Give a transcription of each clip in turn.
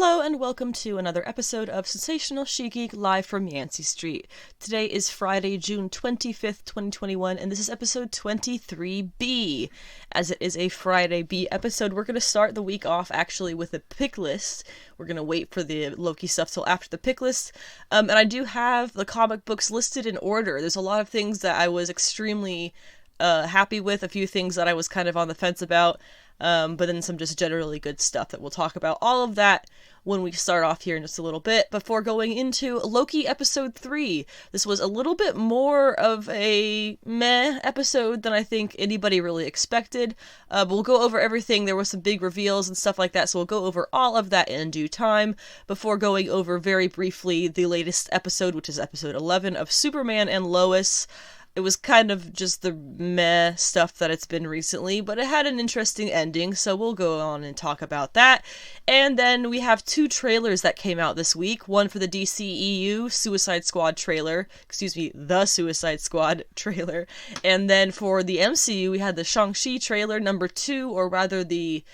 Hello and welcome to another episode of Sensational She-Geek live from Yancey Street. Today is Friday, June 25th, 2021, and this is episode 23B. As it is a Friday B episode, we're going to start the week off actually with a pick list. We're going to wait for the Loki stuff till after the pick list. And I do have the comic books listed in order. There's a lot of things that I was extremely happy with, a few things that I was kind of on the fence about. But then some just generally good stuff that we'll talk about. All of that when we start off here in just a little bit, before going into Loki episode 3. This was a little bit more of a meh episode than I think anybody really expected. But we'll go over everything. There were some big reveals and stuff like that, so we'll go over all of that in due time, before going over very briefly the latest episode, which is episode 11 of Superman and Lois. It was kind of just the meh stuff that it's been recently, but it had an interesting ending, so we'll go on and talk about that. And then we have two trailers that came out this week. One for the DCEU Suicide Squad trailer, the Suicide Squad trailer. And then for the MCU, we had the Shang-Chi trailer, number 2, or rather the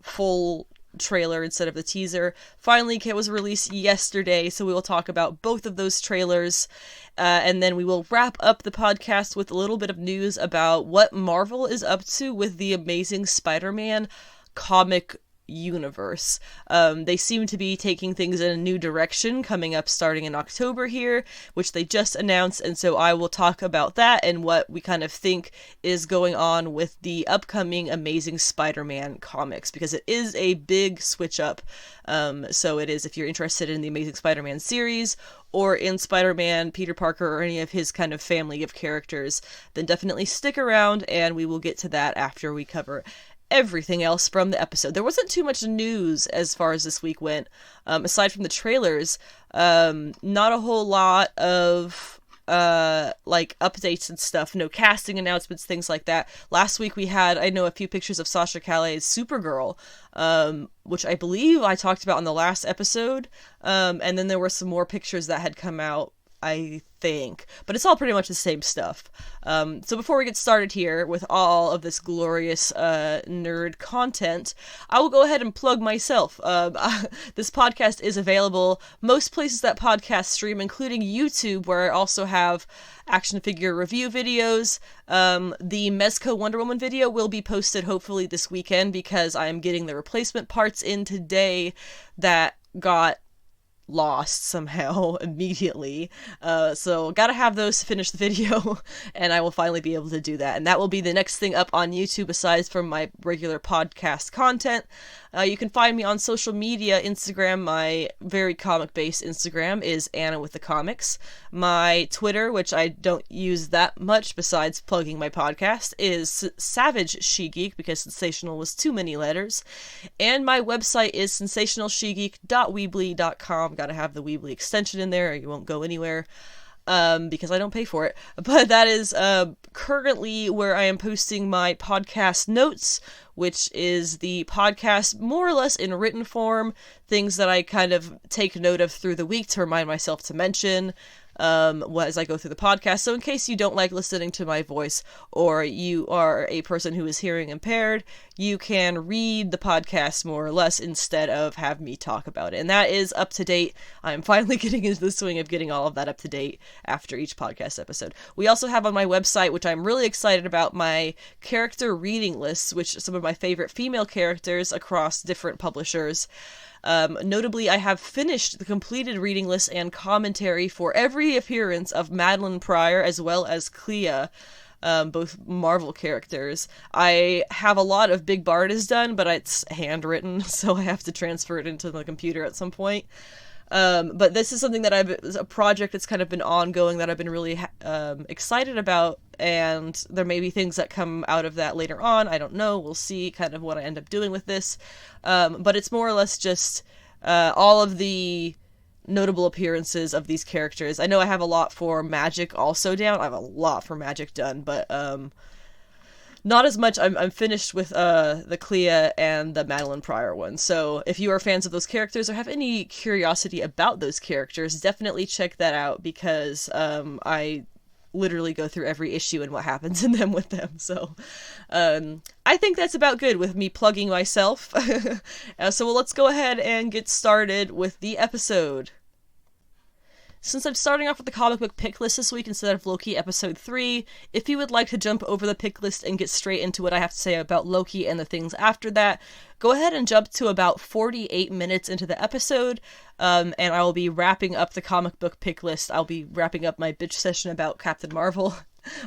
full trailer instead of the teaser. Finally, it was released yesterday, so we will talk about both of those trailers. And then we will wrap up the podcast with a little bit of news about what Marvel is up to with the Amazing Spider-Man comic universe. They seem to be taking things in a new direction coming up starting in October here, which they just announced, and so I will talk about that and what we kind of think is going on with the upcoming Amazing Spider-Man comics, because it is a big switch up. So it is, if you're interested in the Amazing Spider-Man series or in Spider-Man, Peter Parker, or any of his kind of family of characters, then definitely stick around and we will get to that after we cover everything else from the episode. There wasn't too much news as far as this week went, aside from the trailers. Not a whole lot of like updates and stuff, no casting announcements, things like that. Last week we had, I know, a few pictures of Sasha Calle's Supergirl, which I believe I talked about in the last episode, and then there were some more pictures that had come out, I think, but it's all pretty much the same stuff. So before we get started here with all of this glorious nerd content, I will go ahead and plug myself. This podcast is available most places that podcasts stream, including YouTube, where I also have action figure review videos. The Mezco Wonder Woman video will be posted hopefully this weekend, because I am getting the replacement parts in today that got lost somehow immediately, so gotta have those to finish the video, and I will finally be able to do that, and that will be the next thing up on YouTube aside from my regular podcast content. You can find me on social media. Instagram, my very comic-based Instagram, is Anna with the Comics. My Twitter, which I don't use that much besides plugging my podcast, is Savage She-Geek, because sensational was too many letters. And my website is sensationalshegeek.weebly.com. Gotta have the Weebly extension in there or you won't go anywhere. Because I don't pay for it. But that is currently where I am posting my podcast notes, which is the podcast more or less in written form, things that I kind of take note of through the week to remind myself to mention as I go through the podcast. So in case you don't like listening to my voice, or you are a person who is hearing impaired, you can read the podcast more or less instead of have me talk about it. And that is up to date. I'm finally getting into the swing of getting all of that up to date after each podcast episode. We also have on my website, which I'm really excited about, my character reading lists, which some of my favorite female characters across different publishers. Notably, I have finished the completed reading list and commentary for every appearance of Madeline Pryor as well as Clea, both Marvel characters. I have a lot of Big Bardas done, but it's handwritten, so I have to transfer it into the computer at some point. But this is something that a project that's kind of been ongoing that I've been really excited about, and there may be things that come out of that later on. I don't know. We'll see kind of what I end up doing with this. But it's more or less just all of the notable appearances of these characters. I know I have a lot for Magic also down. I have a lot for Magic done, but not as much. I'm finished with the Clea and the Madeline Pryor one. So if you are fans of those characters or have any curiosity about those characters, definitely check that out, because I literally go through every issue and what happens in them with them. So I think that's about good with me plugging myself. Let's go ahead and get started with the episode. Since I'm starting off with the comic book pick list this week instead of Loki episode 3, if you would like to jump over the pick list and get straight into what I have to say about Loki and the things after that, go ahead and jump to about 48 minutes into the episode, and I will be wrapping up the comic book pick list. I'll be wrapping up my bitch session about Captain Marvel.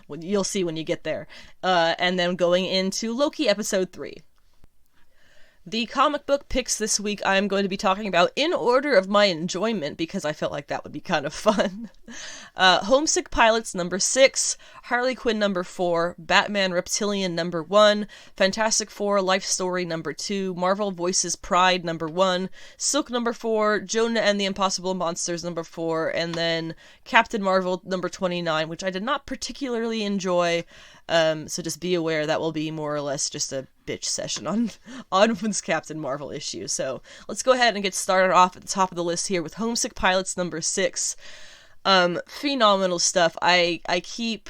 You'll see when you get there. And then going into Loki episode 3. The comic book picks this week I'm going to be talking about in order of my enjoyment, because I felt like that would be kind of fun. Homesick Pilot's number 6, Harley Quinn number 4, Batman Reptilian number 1, Fantastic Four Life Story number 2, Marvel Voices Pride number 1, Silk number 4, Jonah and the Impossible Monsters number 4, and then Captain Marvel number 29, which I did not particularly enjoy. So just be aware that will be more or less just a bitch session on this Captain Marvel issue. So let's go ahead and get started off at the top of the list here with Homesick Pilot's number 6. Phenomenal stuff. I keep,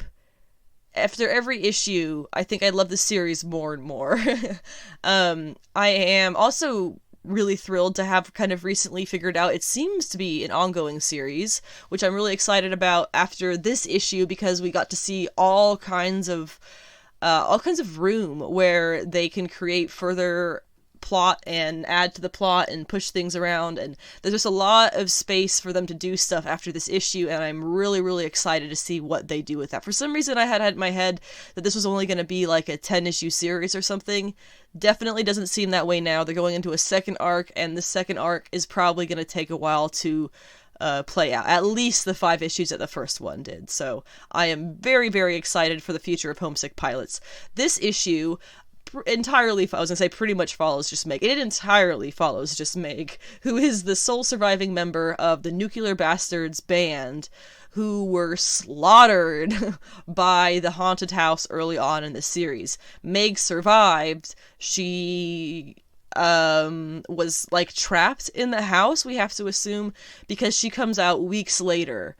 after every issue, I think I love the series more and more. I am also really thrilled to have kind of recently figured out it seems to be an ongoing series, which I'm really excited about after this issue, because we got to see all kinds of room where they can create further plot and add to the plot and push things around, and there's just a lot of space for them to do stuff after this issue, and I'm really, really excited to see what they do with that. For some reason, I had in my head that this was only going to be like a 10-issue series or something. Definitely doesn't seem that way now. They're going into a second arc, and the second arc is probably going to take a while to play out. At least the 5 issues that the first one did. So I am very, very excited for the future of Homesick Pilots. This issue entirely, I was gonna say pretty much follows just Meg. It entirely follows just Meg, who is the sole surviving member of the Nuclear Bastards band, who were slaughtered by the haunted house early on in the series. Meg survived. She was like trapped in the house, we have to assume, because she comes out weeks later.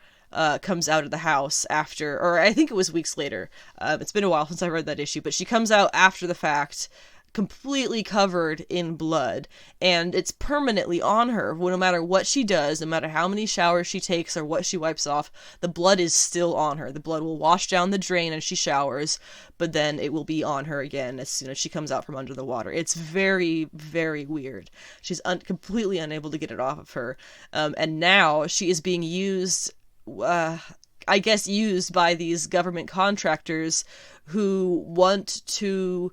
Comes out of the house after, or I think it was weeks later. It's been a while since I read that issue, but she comes out after the fact, completely covered in blood, and it's permanently on her. No matter what she does, no matter how many showers she takes or what she wipes off, the blood is still on her. The blood will wash down the drain as she showers, but then it will be on her again as soon as she comes out from under the water. It's very, very weird. She's completely unable to get it off of her, and now she is being used by these government contractors who want to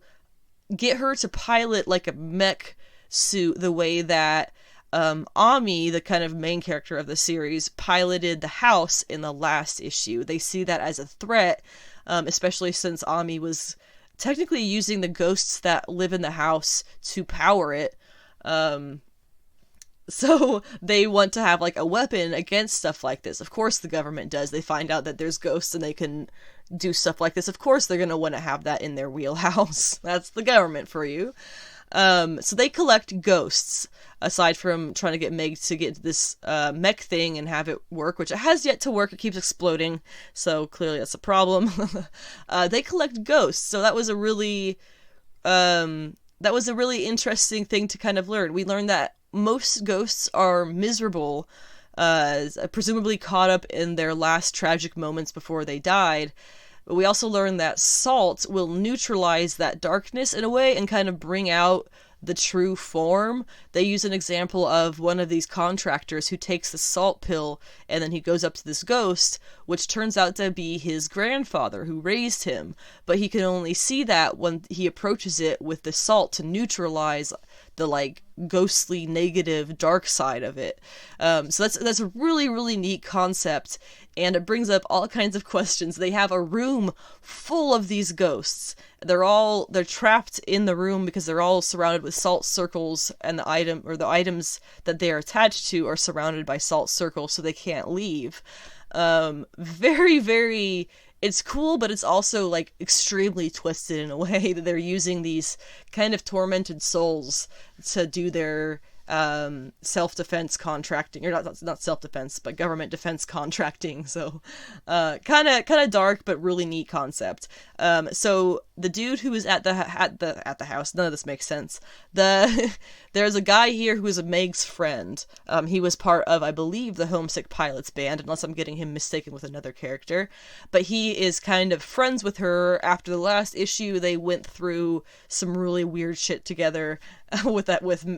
get her to pilot like a mech suit the way that Ami, the kind of main character of the series, piloted the house in the last issue. They see that as a threat, especially since Ami was technically using the ghosts that live in the house to power it. So they want to have like a weapon against stuff like this. Of course the government does. They find out that there's ghosts and they can do stuff like this. Of course they're going to want to have that in their wheelhouse. That's the government for you. So they collect ghosts, aside from trying to get Meg to get this mech thing and have it work, which it has yet to work. It keeps exploding, so clearly that's a problem. They collect ghosts, so that was a really interesting thing to kind of learn. We learned that most ghosts are miserable, presumably caught up in their last tragic moments before they died. But we also learned that salt will neutralize that darkness in a way and kind of bring out the true form. They use an example of one of these contractors who takes the salt pill and then he goes up to this ghost, which turns out to be his grandfather who raised him. But he can only see that when he approaches it with the salt to neutralize the like ghostly negative dark side of it. So that's a really, really neat concept, and it brings up all kinds of questions. They have a room full of these ghosts. They're trapped in the room because they're all surrounded with salt circles, and the items that they are attached to are surrounded by salt circles, so they can't leave. Very, very, it's cool, but it's also like extremely twisted in a way that they're using these kind of tormented souls to do their self-defense contracting, or not self-defense, but government defense contracting. So kind of dark, but really neat concept. So the dude who was at the house, none of this makes sense. There's a guy here who is a Meg's friend. He was part of, I believe, the Homesick Pilot's band, unless I'm getting him mistaken with another character. But he is kind of friends with her. After the last issue, they went through some really weird shit together with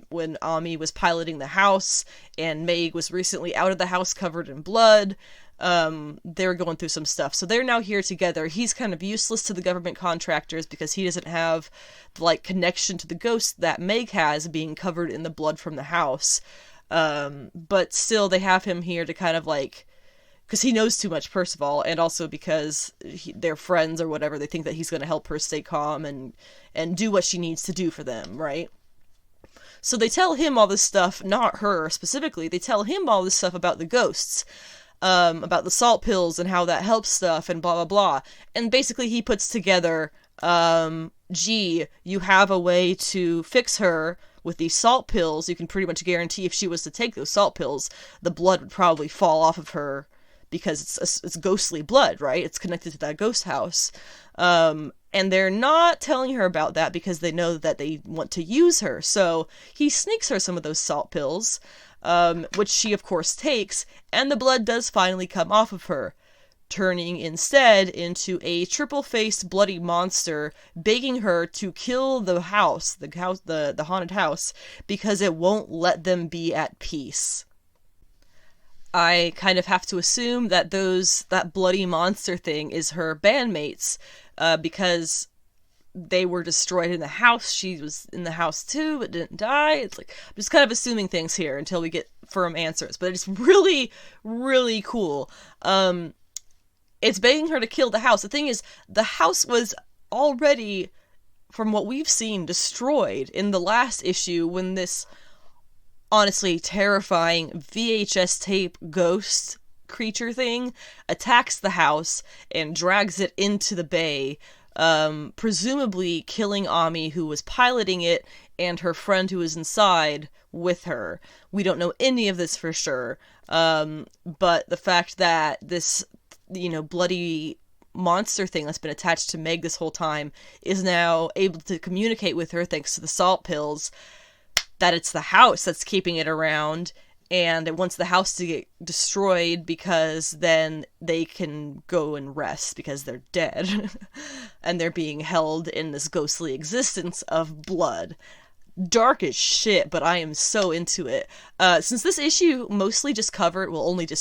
when Ami was piloting the house, and Meg was recently out of the house covered in blood. They were going through some stuff, so they're now here together. He's kind of useless to the government contractors because he doesn't have the connection to the ghost that Meg has, being covered in the blood from the house. But still, they have him here to kind of because he knows too much, first of all, and also because they're friends or whatever. They think that he's going to help her stay calm and do what she needs to do for them, right? So they tell him all this stuff, not her specifically. They tell him all this stuff about the ghosts, about the salt pills and how that helps stuff and blah, blah, blah. And basically he puts together, gee, you have a way to fix her with these salt pills. You can pretty much guarantee if she was to take those salt pills, the blood would probably fall off of her because it's ghostly blood, right? It's connected to that ghost house. And they're not telling her about that because they know that they want to use her. So he sneaks her some of those salt pills, which she, of course, takes, and the blood does finally come off of her, turning instead into a triple-faced bloody monster, begging her to kill the haunted house, because it won't let them be at peace. I kind of have to assume that that bloody monster thing is her bandmates, because they were destroyed in the house. She was in the house too, but didn't die. It's I'm just kind of assuming things here until we get firm answers, but it's really, really cool. It's begging her to kill the house. The thing is, the house was already, from what we've seen, destroyed in the last issue when this honestly terrifying VHS tape ghost creature thing attacks the house and drags it into the bay, presumably killing Ami, who was piloting it, and her friend who was inside with her. We don't know any of this for sure, but the fact that this, bloody monster thing that's been attached to Meg this whole time is now able to communicate with her thanks to the salt pills, that it's the house that's keeping it around, and it wants the house to get destroyed because then they can go and rest because they're dead and they're being held in this ghostly existence of blood. Dark as shit, but I am so into it. Since this issue only just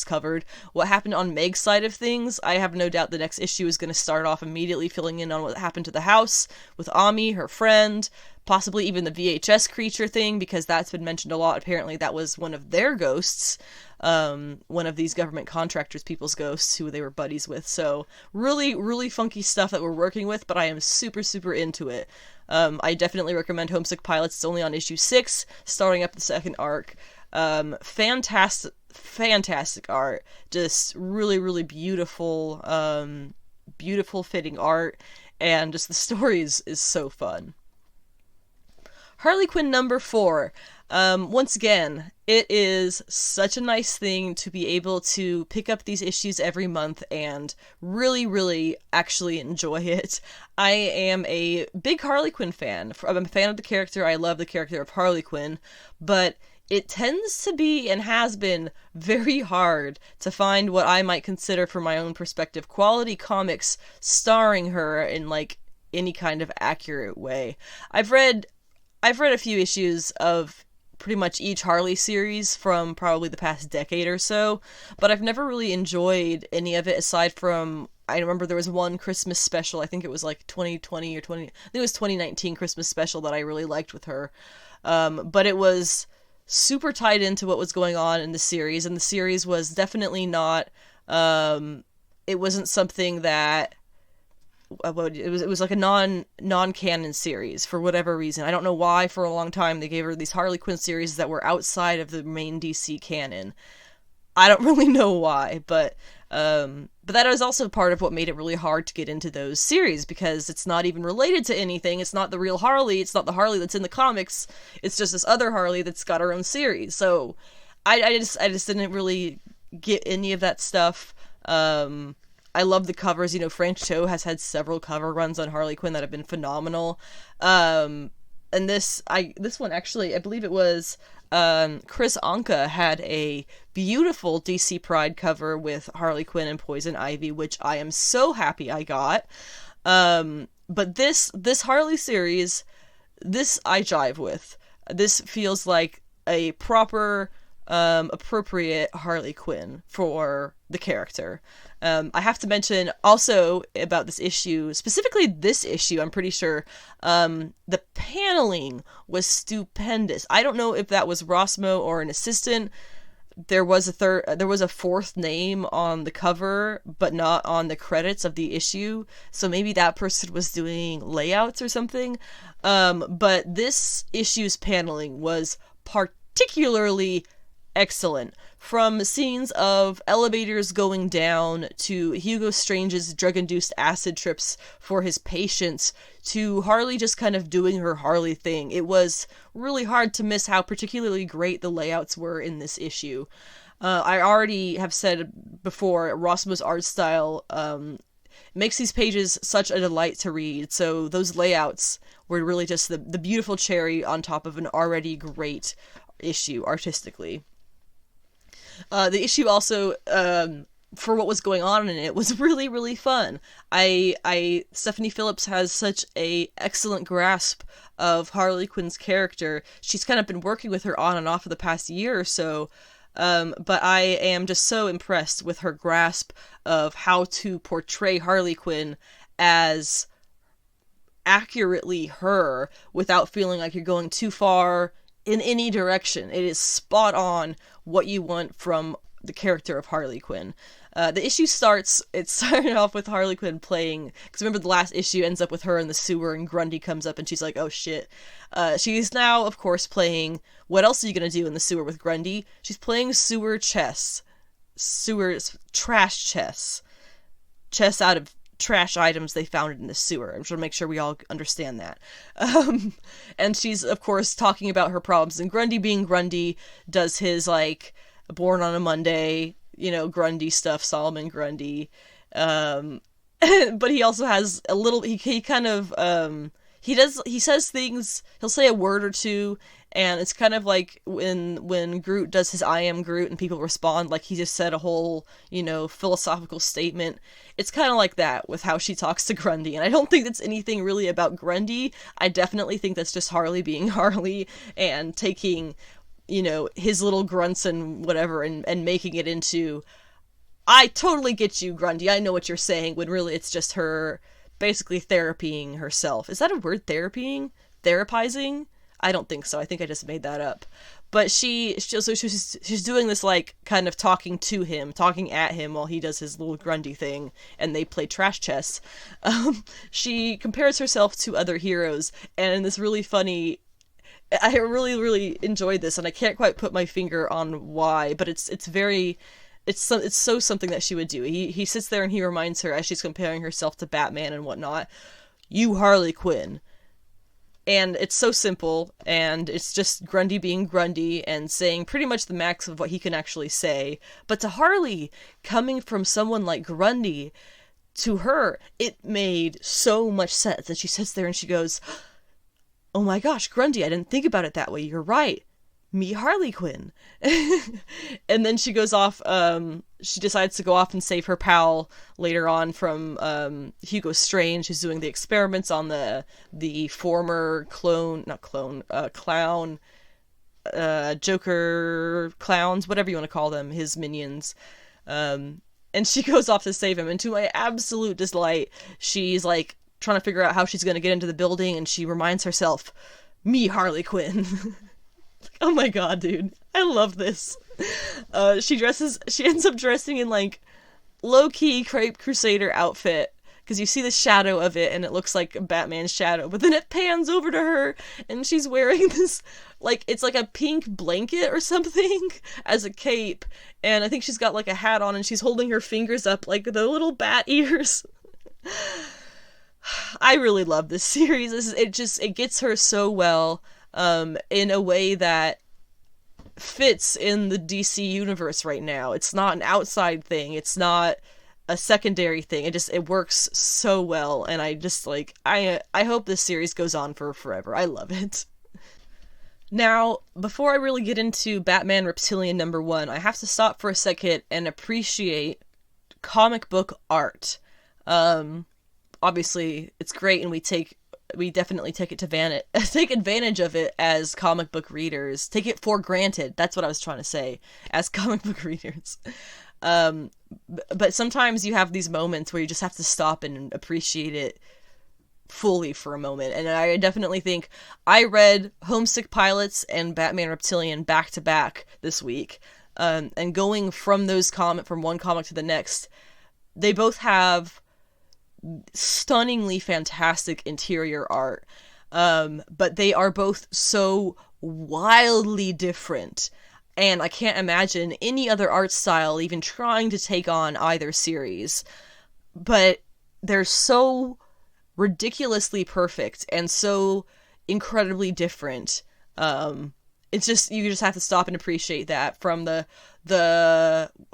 covered what happened on Meg's side of things, I have no doubt the next issue is going to start off immediately filling in on what happened to the house with Ami, her friend, possibly even the VHS creature thing, because that's been mentioned a lot. Apparently that was one of their ghosts, one of these government contractors, people's ghosts who they were buddies with. So really, really funky stuff that we're working with, but I am super, super into it. I definitely recommend Homesick Pilot. It's only on issue 6, starting up the second arc. Fantastic art. Just really, really beautiful, beautiful fitting art, and just the story is so fun. Harley Quinn number 4. Once again, it is such a nice thing to be able to pick up these issues every month and really, really actually enjoy it. I am a big Harley Quinn fan. I'm a fan of the character. I love the character of Harley Quinn, but it tends to be, and has been, very hard to find what I might consider, from my own perspective, quality comics starring her in any kind of accurate way. I've read a few issues of pretty much each Harley series from probably the past decade or so, but I've never really enjoyed any of it aside from, I remember there was one Christmas special, I think it was 2020 or I think it was 2019 Christmas special that I really liked with her, but it was super tied into what was going on in the series, and the series was definitely not, it wasn't something that, it was like a non-canon series for whatever reason. I don't know why. For a long time they gave her these Harley Quinn series that were outside of the main DC canon. I don't really know why, but But that is also part of what made it really hard to get into those series, because it's not even related to anything. It's not the real Harley. It's not the Harley that's in the comics. It's just this other Harley that's got her own series. So I just didn't really get any of that stuff. I love the covers. Frank Cho has had several cover runs on Harley Quinn that have been phenomenal. And this one actually, I believe it was Chris Anka had a beautiful DC Pride cover with Harley Quinn and Poison Ivy, which I am so happy I got. But this Harley series, this I jive with. This feels like a proper, appropriate Harley Quinn for the character. I have to mention also about this issue, specifically this issue, I'm pretty sure, the paneling was stupendous. I don't know if that was Rossmo or an assistant. There was a fourth name on the cover, but not on the credits of the issue. So maybe that person was doing layouts or something. But this issue's paneling was particularly excellent. From scenes of elevators going down, to Hugo Strange's drug-induced acid trips for his patients, to Harley just kind of doing her Harley thing. It was really hard to miss how particularly great the layouts were in this issue. I already have said before, Rossmo's art style makes these pages such a delight to read, so those layouts were really just the beautiful cherry on top of an already great issue artistically. The issue also, for what was going on in it, was really, really fun. Stephanie Phillips has such a excellent grasp of Harley Quinn's character. She's kind of been working with her on and off for the past year or so, but I am just so impressed with her grasp of how to portray Harley Quinn as accurately her without feeling like you're going too far in any direction. It is spot on what you want from the character of Harley Quinn. The issue started off with Harley Quinn playing, because remember the last issue ends up with her in the sewer and Grundy comes up and she's like, oh shit. She's now, of course, playing, what else are you gonna do in the sewer with Grundy? She's playing sewer chess. Trash chess. Chess out of trash items they found in the sewer. I'm trying to make sure we all understand that. And she's, of course, talking about her problems. And Grundy, being Grundy, does his, Born on a Monday, Grundy stuff, Solomon Grundy. But he also has a little, he kind of, he says things, he'll say a word or two, and it's kind of like when Groot does his I am Groot and people respond like he just said a whole, philosophical statement. It's kind of like that with how she talks to Grundy, and I don't think that's anything really about Grundy. I definitely think that's just Harley being Harley and taking, his little grunts and whatever and making it into, I totally get you, Grundy, I know what you're saying, when really it's just her basically therapying herself. Is that a word, therapying? Therapizing? I don't think so. I think I just made that up. But she's doing this, kind of talking at him while he does his little Grundy thing, and they play trash chess. She compares herself to other heroes, and in this really funny, I really, really enjoyed this, and I can't quite put my finger on why, but it's so something that she would do. He sits there and he reminds her, as she's comparing herself to Batman and whatnot, you Harley Quinn. And it's so simple, and it's just Grundy being Grundy and saying pretty much the max of what he can actually say. But to Harley, coming from someone like Grundy, to her, it made so much sense. And she sits there and she goes, oh my gosh, Grundy, I didn't think about it that way. You're right. Me Harley Quinn. And then she goes off, she decides to go off and save her pal later on from Hugo Strange, who's doing the experiments on the former clown, Joker clowns, whatever you want to call them, his minions. And she goes off to save him, and to my absolute delight, she's trying to figure out how she's going to get into the building, and she reminds herself, me Harley Quinn. Oh my god, dude. I love this. She ends up dressing in low-key Crepe Crusader outfit, because you see the shadow of it and it looks like Batman's shadow, but then it pans over to her and she's wearing this, like, it's like a pink blanket or something as a cape, and I think she's got like a hat on and she's holding her fingers up like the little bat ears. I really love this series. It gets her so well, in a way that fits in the DC universe right now. It's not an outside thing. It's not a secondary thing. It works so well, and I just, like, I hope this series goes on for forever. I love it. Now, before I really get into Batman Reptilian #1, I have to stop for a second and appreciate comic book art. Obviously, it's great, and we definitely take advantage of it as comic book readers. Take it for granted. That's what I was trying to say, as comic book readers. But sometimes you have these moments where you just have to stop and appreciate it fully for a moment. And I definitely think I read Homesick Pilots and Batman Reptilian back to back this week. And going from from one comic to the next, they both have stunningly fantastic interior art, but they are both so wildly different, and I can't imagine any other art style even trying to take on either series. But they're so ridiculously perfect and so incredibly different. It's just, you just have to stop and appreciate that. From the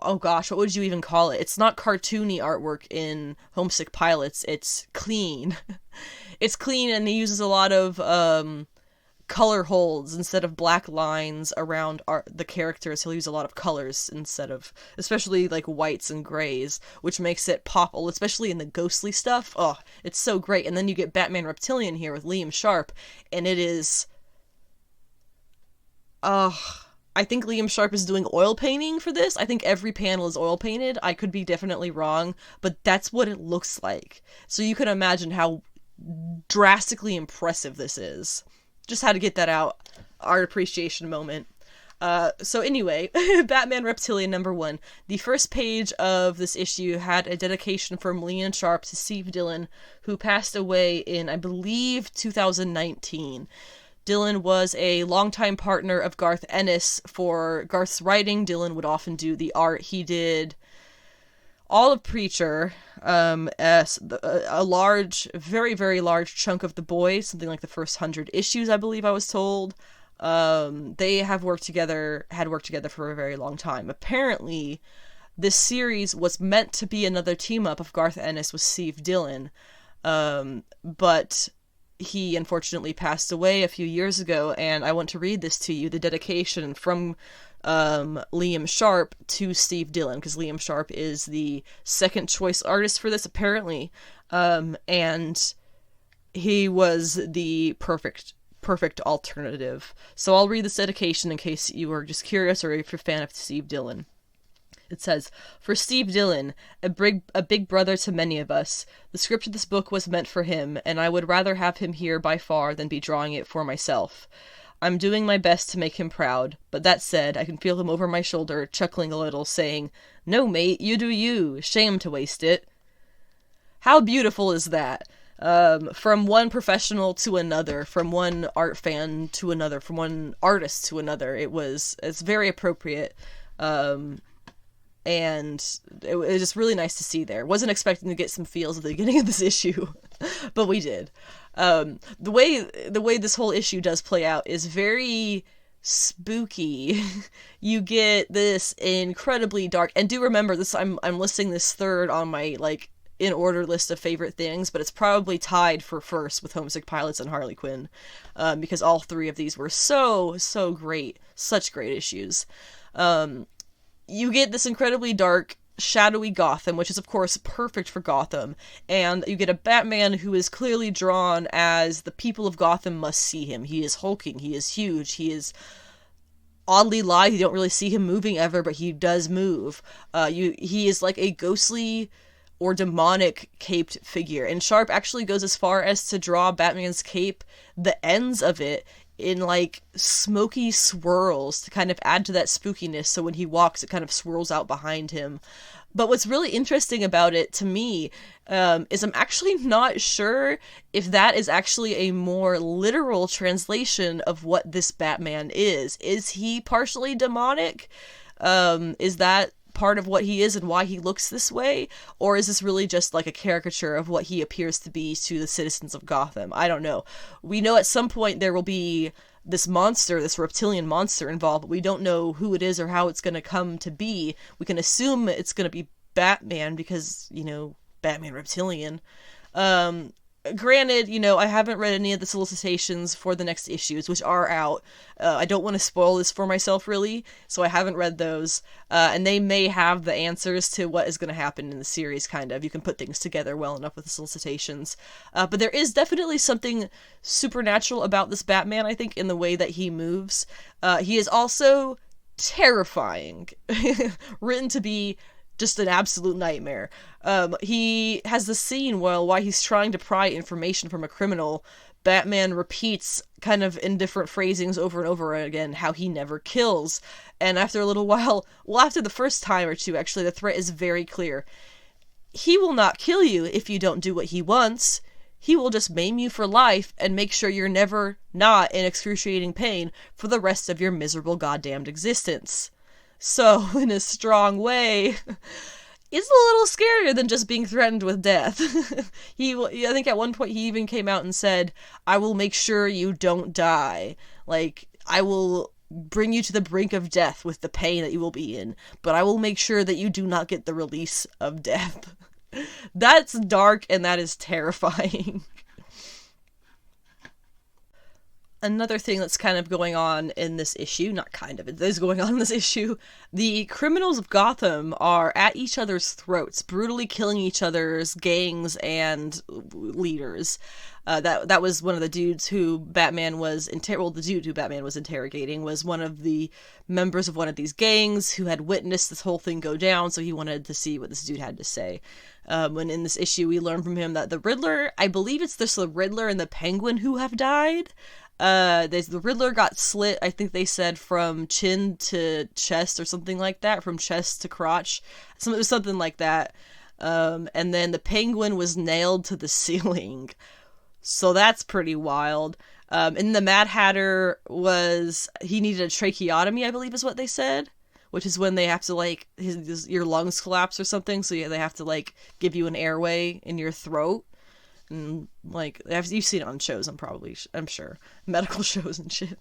oh gosh, what would you even call it? It's not cartoony artwork in Homesick Pilots. It's clean. It's clean, and he uses a lot of color holds instead of black lines around the characters. He'll use a lot of colors instead of, especially like whites and grays, which makes it pop, especially in the ghostly stuff. Oh, it's so great. And then you get Batman Reptilian here with Liam Sharp, and it is, I think Liam Sharp is doing oil painting for this. I think every panel is oil painted. I could be definitely wrong, but that's what it looks like. So you can imagine how drastically impressive this is. Just had to get that out. Art appreciation moment. So anyway, Batman Reptilian #1. The first page of this issue had a dedication from Liam Sharp to Steve Dillon, who passed away in, I believe, 2019. Dillon was a longtime partner of Garth Ennis. For Garth's writing, Dillon would often do the art. He did all of Preacher, a large, very, very large chunk of The Boys, something like the first 100 issues, I believe I was told. They had worked together for a very long time. Apparently, this series was meant to be another team-up of Garth Ennis with Steve Dillon, but he unfortunately passed away a few years ago, and I want to read this to you, the dedication from Liam Sharp to Steve Dillon, because Liam Sharp is the second choice artist for this, apparently, and he was the perfect alternative. So I'll read this dedication in case you are just curious, or if you're a fan of Steve Dillon. It says, "For Steve Dillon, a big brother to many of us, the script of this book was meant for him, and I would rather have him here by far than be drawing it for myself. I'm doing my best to make him proud, but that said, I can feel him over my shoulder, chuckling a little, saying, 'No, mate, you do you. Shame to waste it.'" How beautiful is that? From one professional to another, from one art fan to another, from one artist to another. It's very appropriate. And it was just really nice to see there. Wasn't expecting to get some feels at the beginning of this issue, but we did. The way this whole issue does play out is very spooky. You get this incredibly dark, and do remember this, I'm listing this third on my, like, in order list of favorite things, but it's probably tied for first with Homesick Pilots and Harley Quinn, because all three of these were so great. Such great issues. You get this incredibly dark, shadowy Gotham, which is, of course, perfect for Gotham. And you get a Batman who is clearly drawn as the people of Gotham must see him. He is hulking. He is huge. He is oddly lithe. You don't really see him moving ever, but he does move. He is like a ghostly or demonic caped figure. And Sharp actually goes as far as to draw Batman's cape, the ends of it, in like smoky swirls to kind of add to that spookiness, so when he walks it kind of swirls out behind him. But what's really interesting about it to me is I'm actually not sure if that is actually a more literal translation of what this Batman is. Is he partially demonic? Is that part of what he is and why he looks this way? Or is this really just like a caricature of what he appears to be to the citizens of Gotham? I don't know. We know at some point there will be this monster, this reptilian monster involved, but we don't know who it is or how it's going to come to be. We can assume it's going to be Batman because, you know, Batman Reptilian. Granted, you know, I haven't read any of the solicitations for the next issues, which are out. I don't want to spoil this for myself, really, so I haven't read those. And they may have the answers to what is going to happen in the series, kind of. You can put things together well enough with the solicitations. But there is definitely something supernatural about this Batman, I think, in the way that he moves. He is also terrifying. Written to be just an absolute nightmare. He has the scene while he's trying to pry information from a criminal, Batman repeats kind of in different phrasings over and over again how he never kills. And after a little while, well, after the first time or two, actually, the threat is very clear. He will not kill you if you don't do what he wants. He will just maim you for life and make sure you're never not in excruciating pain for the rest of your miserable goddamned existence. So, in a strong way, it's a little scarier than just being threatened with death. I think at one point he even came out and said, "I will make sure you don't die. Like, I will bring you to the brink of death with the pain that you will be in, but I will make sure that you do not get the release of death." That's dark and that is terrifying. Another thing that's kind of going on in this issue, not kind of, it is going on in this issue, the criminals of Gotham are at each other's throats, brutally killing each other's gangs and leaders. That was one of the dudes who Batman was, the dude who Batman was interrogating was one of the members of one of these gangs who had witnessed this whole thing go down, so he wanted to see what this dude had to say. When in this issue we learn from him that the Riddler, I believe it's just the Riddler and the Penguin who have died. The Riddler got slit, I think they said, from chin to chest or something like that, from chest to crotch. It was something like that. And then the Penguin was nailed to the ceiling. So that's pretty wild. And the Mad Hatter he needed a tracheotomy, I believe is what they said. Which is when they have to, like, your lungs collapse or something, so they have to, like, give you an airway in your throat. And, like, you've seen it on shows, I'm sure. Medical shows and shit.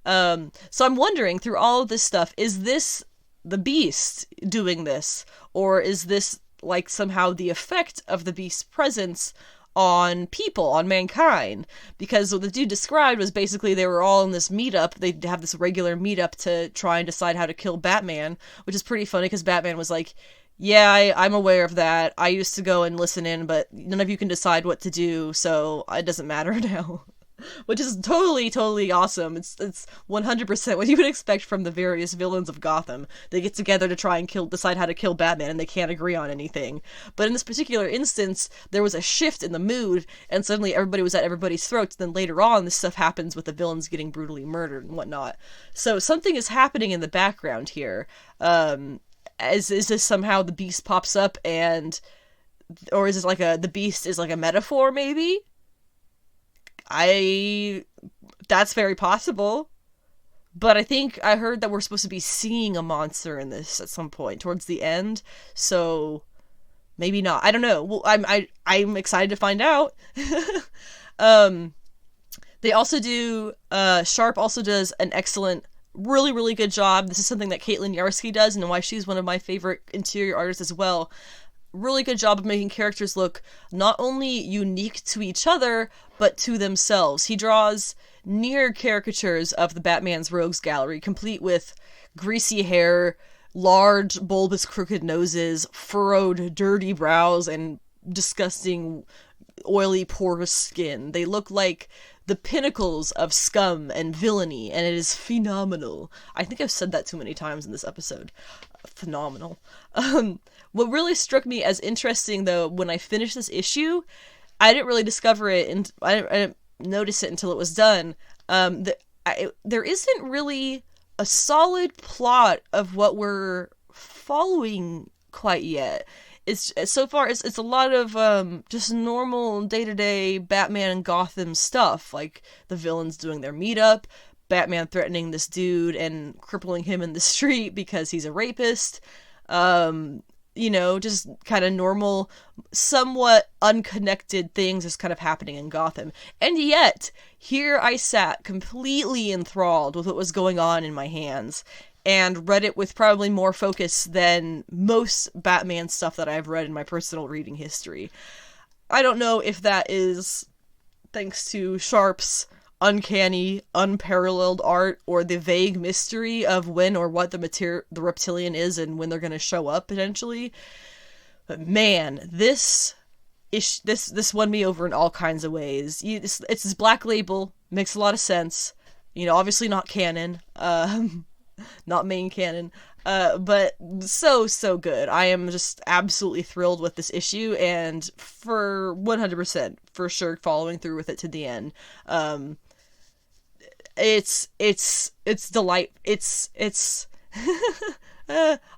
So I'm wondering, through all of this stuff, is this the Beast doing this? Or is this, like, somehow the effect of the Beast's presence on people, on mankind? Because what the dude described was basically they were all in this meetup. They'd have this regular meetup to try and decide how to kill Batman, which is pretty funny because Batman was like, "Yeah, I'm aware of that. I used to go and listen in, but none of you can decide what to do, so it doesn't matter now." Which is totally, totally awesome. It's 100% what you would expect from the various villains of Gotham. They get together to try and decide how to kill Batman, and they can't agree on anything. But in this particular instance, there was a shift in the mood, and suddenly everybody was at everybody's throats. Then later on, this stuff happens with the villains getting brutally murdered and whatnot. So something is happening in the background here. Is this somehow the Beast pops up or is this like the Beast is like a metaphor, maybe? That's very possible. But I think I heard that we're supposed to be seeing a monster in this at some point towards the end, so maybe not. I don't know. Well, I'm excited to find out. They also do, Sharp also does an excellent, really, really good job. This is something that Caitlin Yarsky does, and why she's one of my favorite interior artists as well. Really good job of making characters look not only unique to each other, but to themselves. He draws near caricatures of the Batman's rogues gallery, complete with greasy hair, large, bulbous, crooked noses, furrowed, dirty brows, and disgusting, oily, porous skin. They look like the pinnacles of scum and villainy, and it is phenomenal. I think I've said that too many times in this episode. Phenomenal. What really struck me as interesting, though, when I finished this issue, I didn't really discover it, and I didn't notice it until it was done. there isn't really a solid plot of what we're following quite yet. It's so far it's a lot of just normal day-to-day Batman and Gotham stuff, like the villains doing their meetup, Batman threatening this dude and crippling him in the street because he's a rapist. Just kind of normal, somewhat unconnected things is kind of happening in Gotham. And yet, here I sat completely enthralled with what was going on in my hands, and read it with probably more focus than most Batman stuff that I've read in my personal reading history. I don't know if that is thanks to Sharp's uncanny, unparalleled art, or the vague mystery of when or what the Reptilian is and when they're going to show up potentially. But man, this won me over in all kinds of ways. It's this Black Label, makes a lot of sense. Obviously not canon, not main canon, but so good. I am just absolutely thrilled with this issue, and for 100% for sure following through with it to the end. It's delight. It's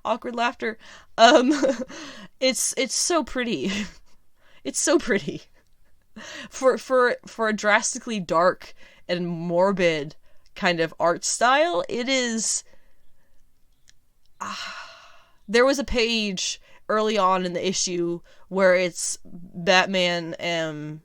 awkward laughter. It's so pretty. It's so pretty. For a drastically dark and morbid kind of art style, it is. There was a page early on in the issue where it's Batman and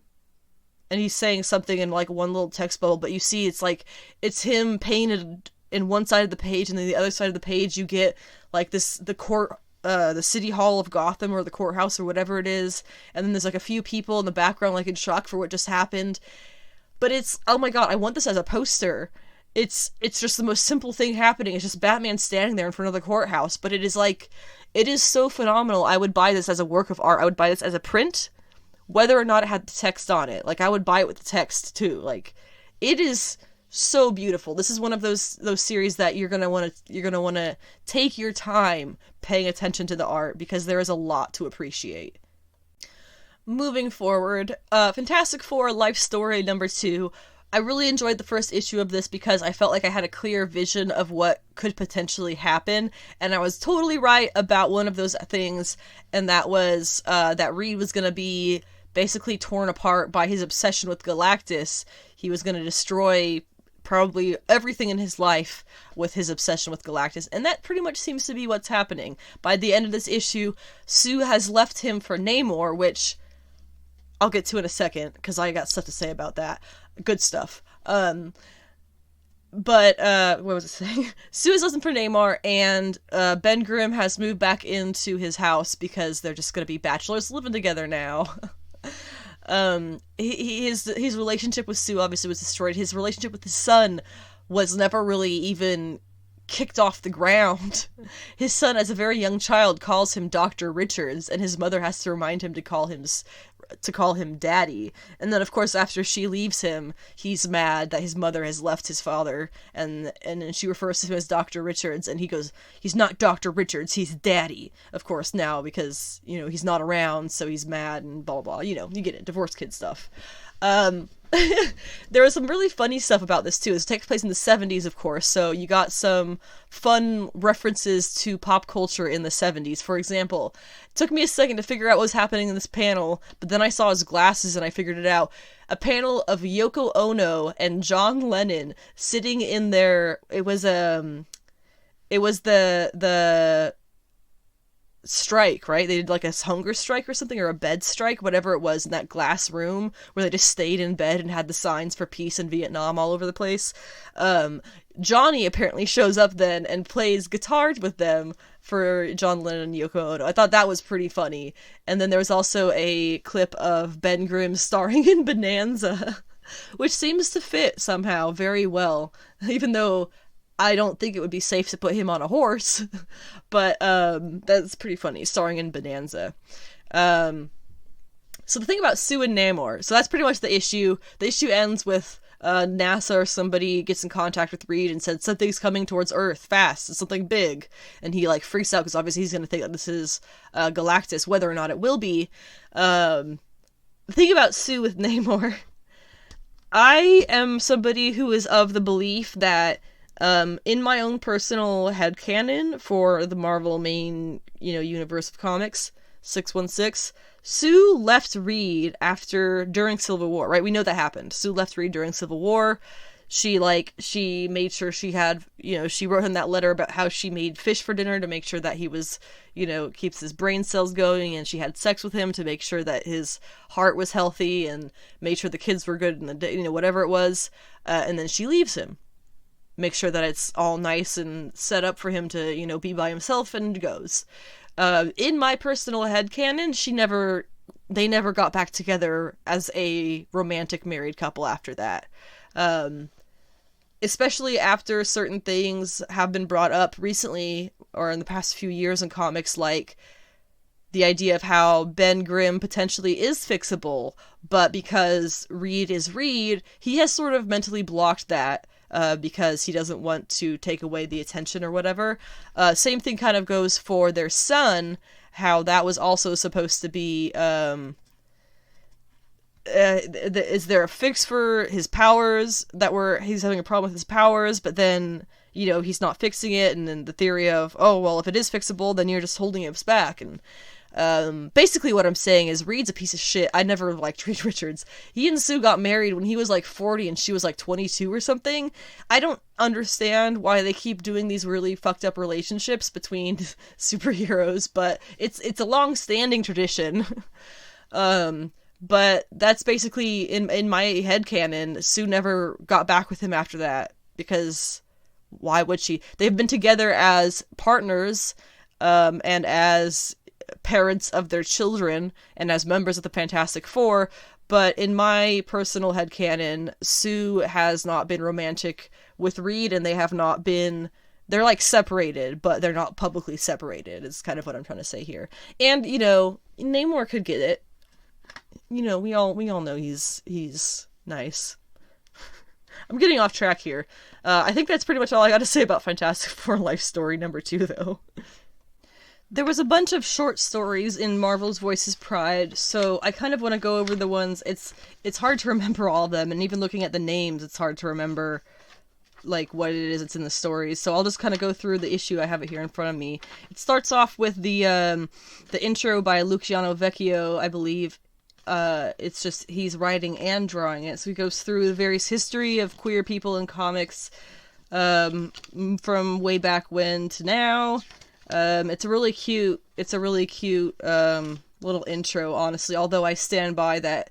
he's saying something in like one little text bubble, but you see it's him painted in one side of the page, and then the other side of the page you get like the city hall of Gotham, or the courthouse, or whatever it is, and then there's like a few people in the background like in shock for what just happened. But it's, oh my god, I want this as a poster. It's just the most simple thing happening. It's just Batman standing there in front of the courthouse, but it is so phenomenal. I would buy this as a work of art. I would buy this as a print, whether or not it had the text on it. Like, I would buy it with the text too. Like, it is so beautiful. This is one of those series that you're gonna want to take your time paying attention to the art, because there is a lot to appreciate. Moving forward, Fantastic Four Life Story number 2. I really enjoyed the first issue of this because I felt like I had a clear vision of what could potentially happen, and I was totally right about one of those things, and that was that Reed was going to be basically torn apart by his obsession with Galactus. He was going to destroy probably everything in his life with his obsession with Galactus, and that pretty much seems to be what's happening. By the end of this issue, Sue has left him for Namor, which I'll get to in a second, because I got stuff to say about that. Good stuff. But what was it saying? Sue has listened for Namor, and Ben Grimm has moved back into his house because they're just going to be bachelors living together now. His relationship with Sue obviously was destroyed. His relationship with his son was never really even kicked off the ground. His son, as a very young child, calls him Dr. Richards, and his mother has to remind him to call him Daddy. And then, of course, after she leaves him, he's mad that his mother has left his father, and she refers to him as Dr. Richards, and he goes, he's not Dr. Richards, he's Daddy, of course, now, because, he's not around, so he's mad, and blah, blah, blah. You get it, divorced kid stuff. There was some really funny stuff about this too. This takes place in the 70s, of course, so you got some fun references to pop culture in the 70s. For example, it took me a second to figure out what was happening in this panel, but then I saw his glasses and I figured it out. A panel of Yoko Ono and John Lennon sitting in their, it was the strike, right? They did like a hunger strike or something, or a bed strike, whatever it was, in that glass room where they just stayed in bed and had the signs for peace in Vietnam all over the place. Johnny apparently shows up then and plays guitar with them for John Lennon and Yoko Ono. I thought that was pretty funny. And then there was also a clip of Ben Grimm starring in Bonanza, which seems to fit somehow very well, even though I don't think it would be safe to put him on a horse, but that's pretty funny, starring in Bonanza. So the thing about Sue and Namor, so that's pretty much the issue. The issue ends with NASA or somebody gets in contact with Reed and said something's coming towards Earth fast, it's something big, and he freaks out because obviously he's going to think that this is Galactus, whether or not it will be. The thing about Sue with Namor, I am somebody who is of the belief that, in my own personal headcanon for the Marvel main, universe of comics, 616, Sue left Reed during Civil War, right? We know that happened. Sue left Reed during Civil War. She made sure she had, she wrote him that letter about how she made fish for dinner to make sure that he was, keeps his brain cells going, and she had sex with him to make sure that his heart was healthy and made sure the kids were good in the day, whatever it was. And then she leaves him. Make sure that it's all nice and set up for him to, be by himself, and goes. In my personal headcanon, they never got back together as a romantic married couple after that. Especially after certain things have been brought up recently or in the past few years in comics, like the idea of how Ben Grimm potentially is fixable, but because Reed is Reed, he has sort of mentally blocked that, because he doesn't want to take away the attention or whatever. Same thing kind of goes for their son, how that was also supposed to be, is there a fix for his powers he's having a problem with his powers, but then, he's not fixing it, and then the theory of, oh, well, if it is fixable, then you're just holding us back, and basically what I'm saying is Reed's a piece of shit. I never liked Reed Richards. He and Sue got married when he was like 40 and she was like 22 or something. I don't understand why they keep doing these really fucked up relationships between superheroes, but it's a long-standing tradition. But that's basically, in my headcanon, Sue never got back with him after that, because why would she? They've been together as partners, and as parents of their children, and as members of the Fantastic Four, but in my personal headcanon, Sue has not been romantic with Reed, and they're like separated, but they're not publicly separated, is kind of what I'm trying to say here. And, Namor could get it. We all know he's nice. I'm getting off track here. I think that's pretty much all I got to say about Fantastic Four Life Story number 2, though. There was a bunch of short stories in Marvel's Voices Pride, so I kind of want to go over the ones. It's hard to remember all of them, and even looking at the names, it's hard to remember like what it is that's in the stories. So I'll just kind of go through the issue. I have it here in front of me. It starts off with the intro by Luciano Vecchio, I believe. It's just he's writing and drawing it, so he goes through the various history of queer people in comics, from way back when to now. It's a really cute little intro, honestly, although I stand by that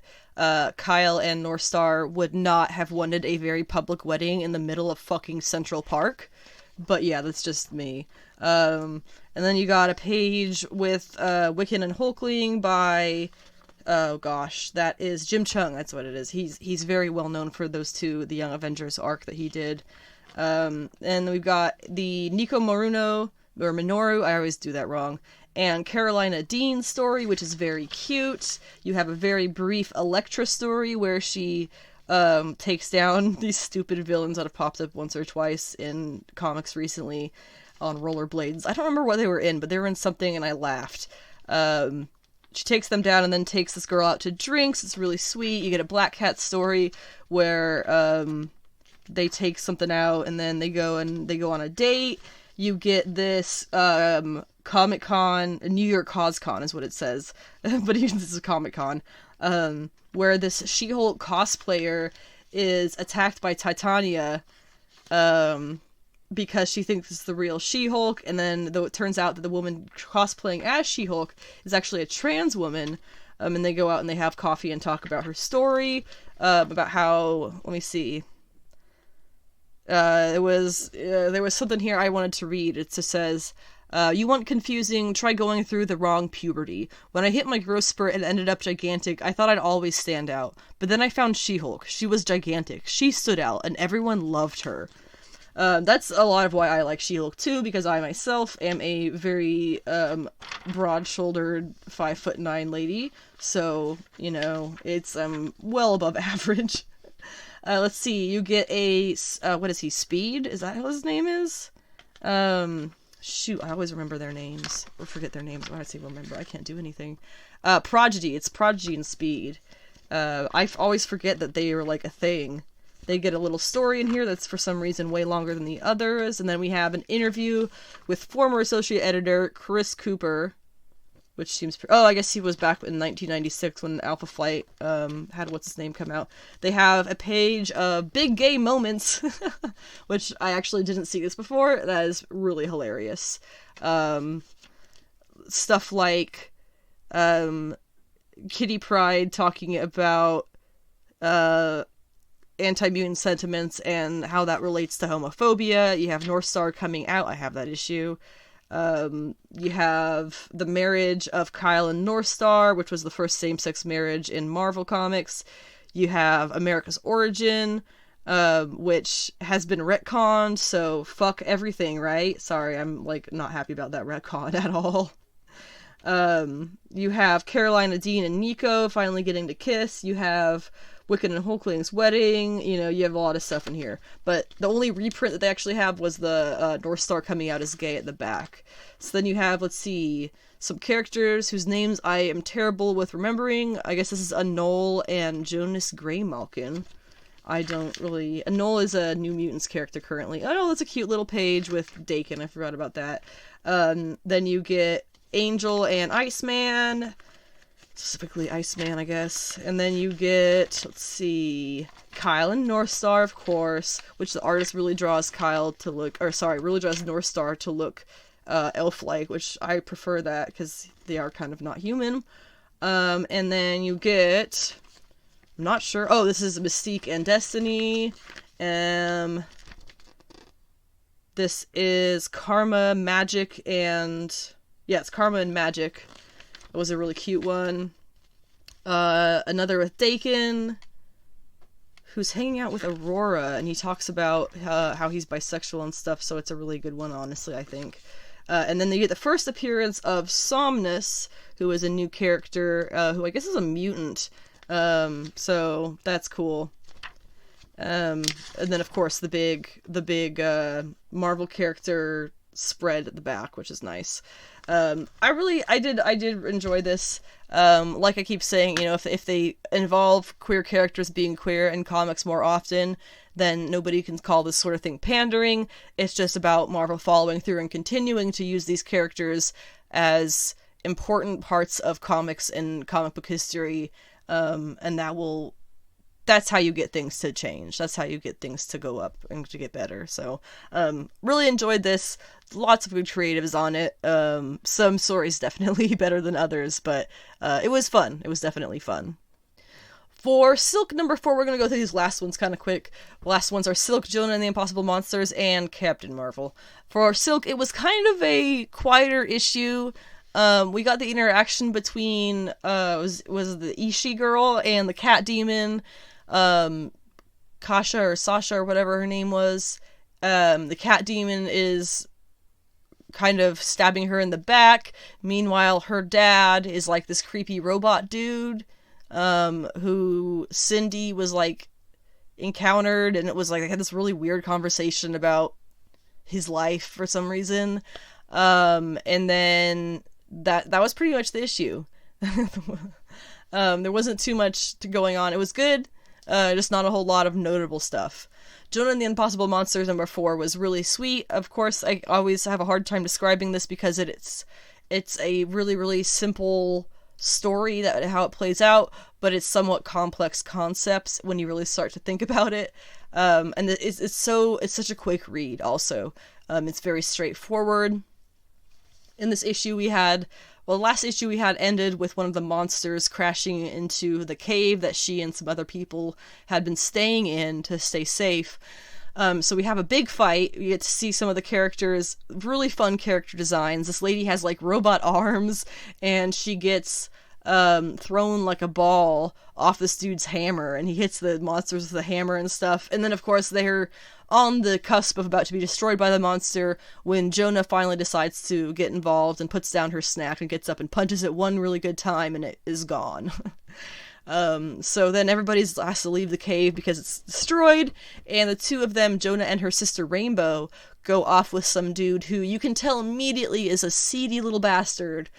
Kyle and Northstar would not have wanted a very public wedding in the middle of fucking Central Park. But yeah, that's just me. And then you got a page with Wiccan and Hulkling by... oh gosh, that is Jim Chung, that's what it is. He's very well known for those two, the Young Avengers arc that he did. And we've got the Nico Moruno, or Minoru, I always do that wrong, and Carolina Dean story, which is very cute. You have a very brief Elektra story where she takes down these stupid villains that have popped up once or twice in comics recently on rollerblades. I don't remember what they were in, but they were in something and I laughed. She takes them down and then takes this girl out to drinks. It's really sweet. You get a Black Cat story where they take something out and then they go on a date. You get this Comic-Con, New York CosCon is what it says, but even this is Comic-Con, where this She-Hulk cosplayer is attacked by Titania, because she thinks it's the real She-Hulk, and then though it turns out that the woman cosplaying as She-Hulk is actually a trans woman, and they go out and they have coffee and talk about her story, about how, let me see, there was something here I wanted to read. It just says, you want confusing, try going through the wrong puberty. When I hit my growth spurt and ended up gigantic, I thought I'd always stand out. But then I found She-Hulk. She was gigantic. She stood out, and everyone loved her. That's a lot of why I like She-Hulk too, because I myself am a very broad-shouldered 5'9" lady, so it's well above average. Let's see, you get a what is he, Speed? Is that what his name is? Shoot, I always remember their names or forget their names. When I say remember, I can't do anything. Prodigy. It's Prodigy and Speed. I always forget that they are like a thing. They get a little story in here that's for some reason way longer than the others, and then we have an interview with former associate editor Chris Cooper, which seems... I guess he was back in 1996 when Alpha Flight had what's-his-name come out. They have a page of big gay moments, which I actually didn't see this before. That is really hilarious. Stuff like Kitty Pryde talking about anti-mutant sentiments and how that relates to homophobia. You have Northstar coming out. I have that issue. You have the marriage of Kyle and Northstar, which was the first same-sex marriage in Marvel Comics. You have America's Origin, which has been retconned, so fuck everything, right? Sorry, I'm, like, not happy about that retcon at all. You have Carolina Dean and Nico finally getting to kiss. You have Wiccan and Hulkling's wedding. You know, you have a lot of stuff in here. But the only reprint that they actually have was the Northstar coming out as gay at the back. So then you have, let's see, some characters whose names I am terrible with remembering. I guess this is Anole and Jonas Greymalkin. I don't really... Anole is a New Mutants character currently. Oh, no, that's a cute little page with Dakin. I forgot about that. Then you get Angel and Iceman. Specifically Iceman, I guess. And then you get, let's see, Kyle and Northstar, of course, which the artist really draws really draws Northstar to look elf-like, which I prefer that because they are kind of not human. And then you get, I'm not sure, this is Mystique and Destiny. This is Karma, Magic, and... yeah, it's Karma and Magic. It was a really cute one. Another with Dakin, who's hanging out with Aurora, and he talks about how he's bisexual and stuff, so it's a really good one, honestly, I think. And then you get the first appearance of Somnus, who is a new character, who I guess is a mutant. So that's cool. And then, of course, the big Marvel character spread at the back, which is nice. I did enjoy this. Like I keep saying, you know, if they involve queer characters being queer in comics more often, then nobody can call this sort of thing pandering. It's just about Marvel following through and continuing to use these characters as important parts of comics and comic book history, and that's how you get things to change. That's how you get things to go up and to get better. So, really enjoyed this. Lots of good creatives on it. Some stories definitely better than others, but it was fun. It was definitely fun. For Silk number 4, we're going to go through these last ones kind of quick. The last ones are Silk, Jonah and the Impossible Monsters, and Captain Marvel. For Silk, it was kind of a quieter issue. We got the interaction between was the Ishii girl and the cat demon, Kasha or Sasha or whatever her name was. The cat demon is kind of stabbing her in the back. Meanwhile, her dad is like this creepy robot dude, who Cindy was like encountered, and it was like they had this really weird conversation about his life for some reason. And then that was pretty much the issue. There wasn't too much going on. It was good, just not a whole lot of notable stuff. Jonah and the Impossible Monsters number 4 was really sweet. Of course, I always have a hard time describing this because it's a really, really simple story, that how it plays out, but it's somewhat complex concepts when you really start to think about it. And it's such a quick read also. It's very straightforward. In this issue the last issue we had ended with one of the monsters crashing into the cave that she and some other people had been staying in to stay safe. So we have a big fight. We get to see some of the characters, really fun character designs. This lady has like robot arms, and she gets thrown like a ball off this dude's hammer, and he hits the monsters with the hammer and stuff. And then, of course, they're on the cusp of about to be destroyed by the monster when Jonah finally decides to get involved and puts down her snack and gets up and punches it one really good time, and it is gone. So then everybody has to leave the cave because it's destroyed, and the two of them, Jonah and her sister Rainbow, go off with some dude who you can tell immediately is a seedy little bastard.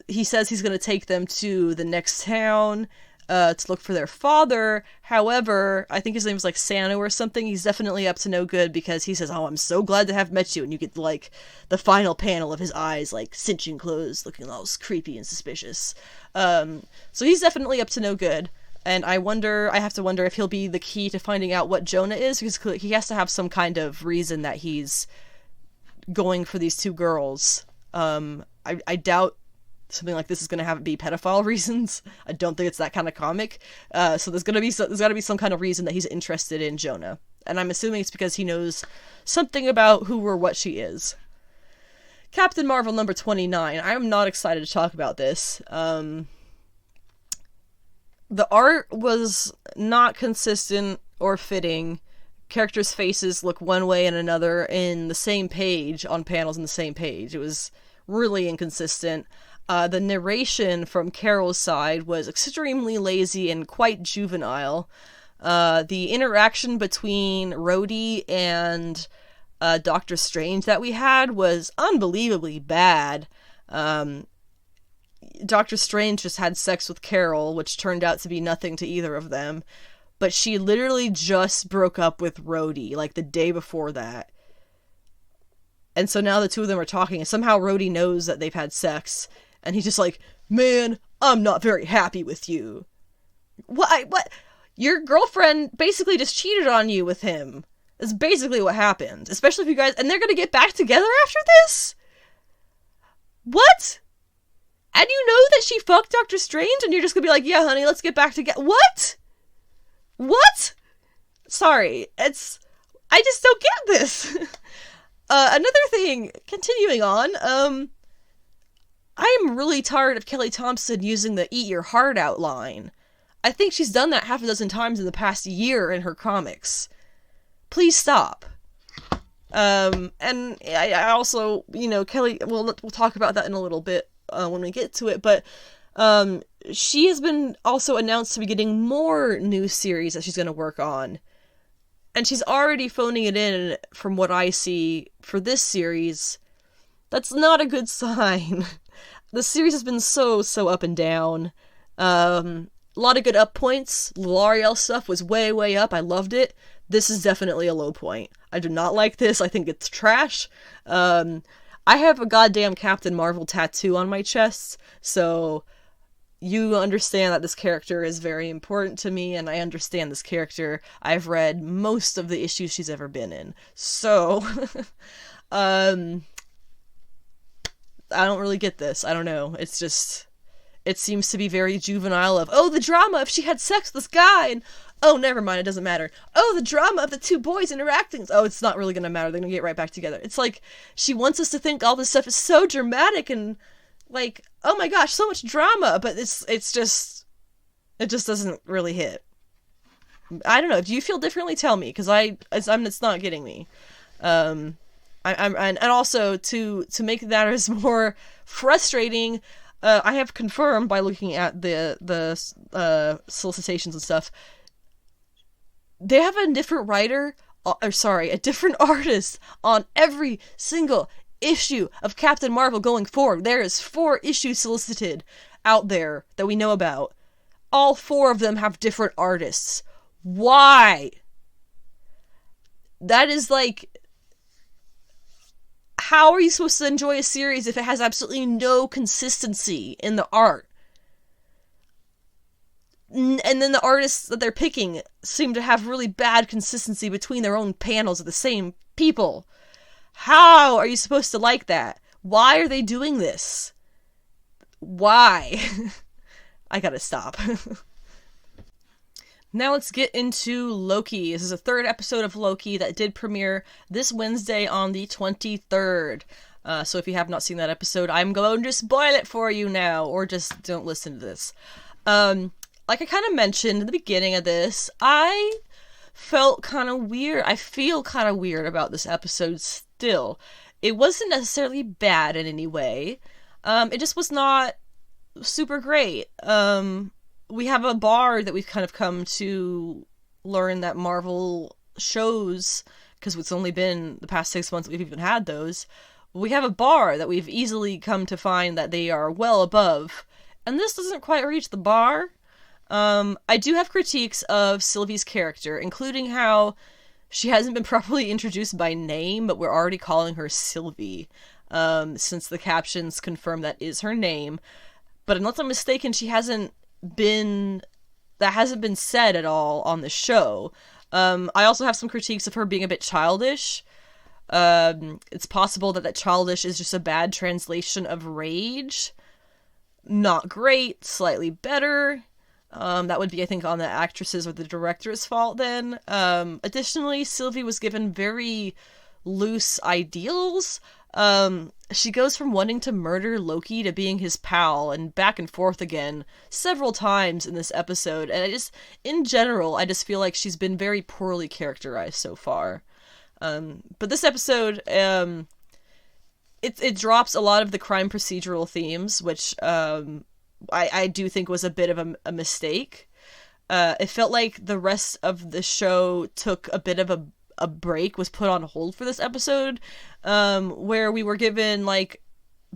he says he's going to take them to the next town to look for their father. However, I think his name was like Sano or something. He's definitely up to no good because he says, "Oh, I'm so glad to have met you." And you get like the final panel of his eyes like cinching closed, looking all creepy and suspicious. So he's definitely up to no good. And I have to wonder if he'll be the key to finding out what Jonah is, because he has to have some kind of reason that he's going for these two girls. I doubt something like this is going to have it be pedophile reasons. I don't think it's that kind of comic. So there's got to be some kind of reason that he's interested in Jonah. And I'm assuming it's because he knows something about who or what she is. Captain Marvel number 29. I am not excited to talk about this. The art was not consistent or fitting. Characters' faces look one way and another in the same page, on panels in the same page. It was really inconsistent. The narration from Carol's side was extremely lazy and quite juvenile. The interaction between Rhodey and Doctor Strange that we had was unbelievably bad. Doctor Strange just had sex with Carol, which turned out to be nothing to either of them. But she literally just broke up with Rhodey, like the day before that. And so now the two of them are talking, and somehow Rhodey knows that they've had sex. And he's just like, "Man, I'm not very happy with you." What? Your girlfriend basically just cheated on you with him. That's basically what happened. Especially if you guys... And they're gonna get back together after this? What? And you know that she fucked Doctor Strange, and you're just gonna be like, "Yeah, honey, let's get back together." What? What? Sorry, I just don't get this. Another thing, continuing on, I am really tired of Kelly Thompson using the "eat your heart out" line. I think she's done that half a dozen times in the past year in her comics. Please stop. And I also, Kelly, we'll talk about that in a little bit when we get to it, but she has been also announced to be getting more new series that she's going to work on. And she's already phoning it in, from what I see, for this series. That's not a good sign. The series has been so up and down. A lot of good up points. L'Oreal stuff was way, way up. I loved it. This is definitely a low point. I do not like this. I think it's trash. I have a goddamn Captain Marvel tattoo on my chest, so you understand that this character is very important to me, and I understand this character. I've read most of the issues she's ever been in. So, I don't really get this. I don't know. It's just, it seems to be very juvenile of, "Oh, the drama if she had sex with this guy," and, "Oh, never mind, it doesn't matter. Oh, the drama of the two boys interacting. Oh, it's not really gonna matter. They're gonna get right back together." It's like, she wants us to think all this stuff is so dramatic and, like, oh my gosh, so much drama, but it just doesn't really hit. I don't know. Do you feel differently? Tell me, because it's not getting me. And also to make that more frustrating, I have confirmed by looking at the solicitations and stuff. They have a different a different artist on every single issue of Captain Marvel going forward. There is 4 issues solicited out there that we know about. All 4 of them have different artists. Why? That is like, how are you supposed to enjoy a series if it has absolutely no consistency in the art? And then the artists that they're picking seem to have really bad consistency between their own panels of the same people. How are you supposed to like that? Why are they doing this? Why? I gotta stop. Now let's get into Loki. This is the 3rd episode of Loki that did premiere this Wednesday on the 23rd. So if you have not seen that episode, I'm going to spoil it for you now, or just don't listen to this. Like I kind of mentioned in the beginning of this, I felt kind of weird. I feel kind of weird about this episode still. It wasn't necessarily bad in any way. It just was not super great. We have a bar that we've kind of come to learn that Marvel shows, because it's only been the past 6 months that we've even had those, we have a bar that we've easily come to find that they are well above, and this doesn't quite reach the bar. I do have critiques of Sylvie's character, including how she hasn't been properly introduced by name, but we're already calling her Sylvie, since the captions confirm that is her name. But unless I'm mistaken, that hasn't been said at all on the show. I also have some critiques of her being a bit childish. It's possible that childish is just a bad translation of rage. Not great, slightly better. That would be, I think, on the actress's or the director's fault then. Additionally, Sylvie was given very loose ideals. She goes from wanting to murder Loki to being his pal, and back and forth again several times in this episode. And in general, I just feel like she's been very poorly characterized so far. But this episode, it drops a lot of the crime procedural themes, which, I do think was a bit of a mistake. It felt like the rest of the show took a bit of a break, was put on hold for this episode, where we were given, like,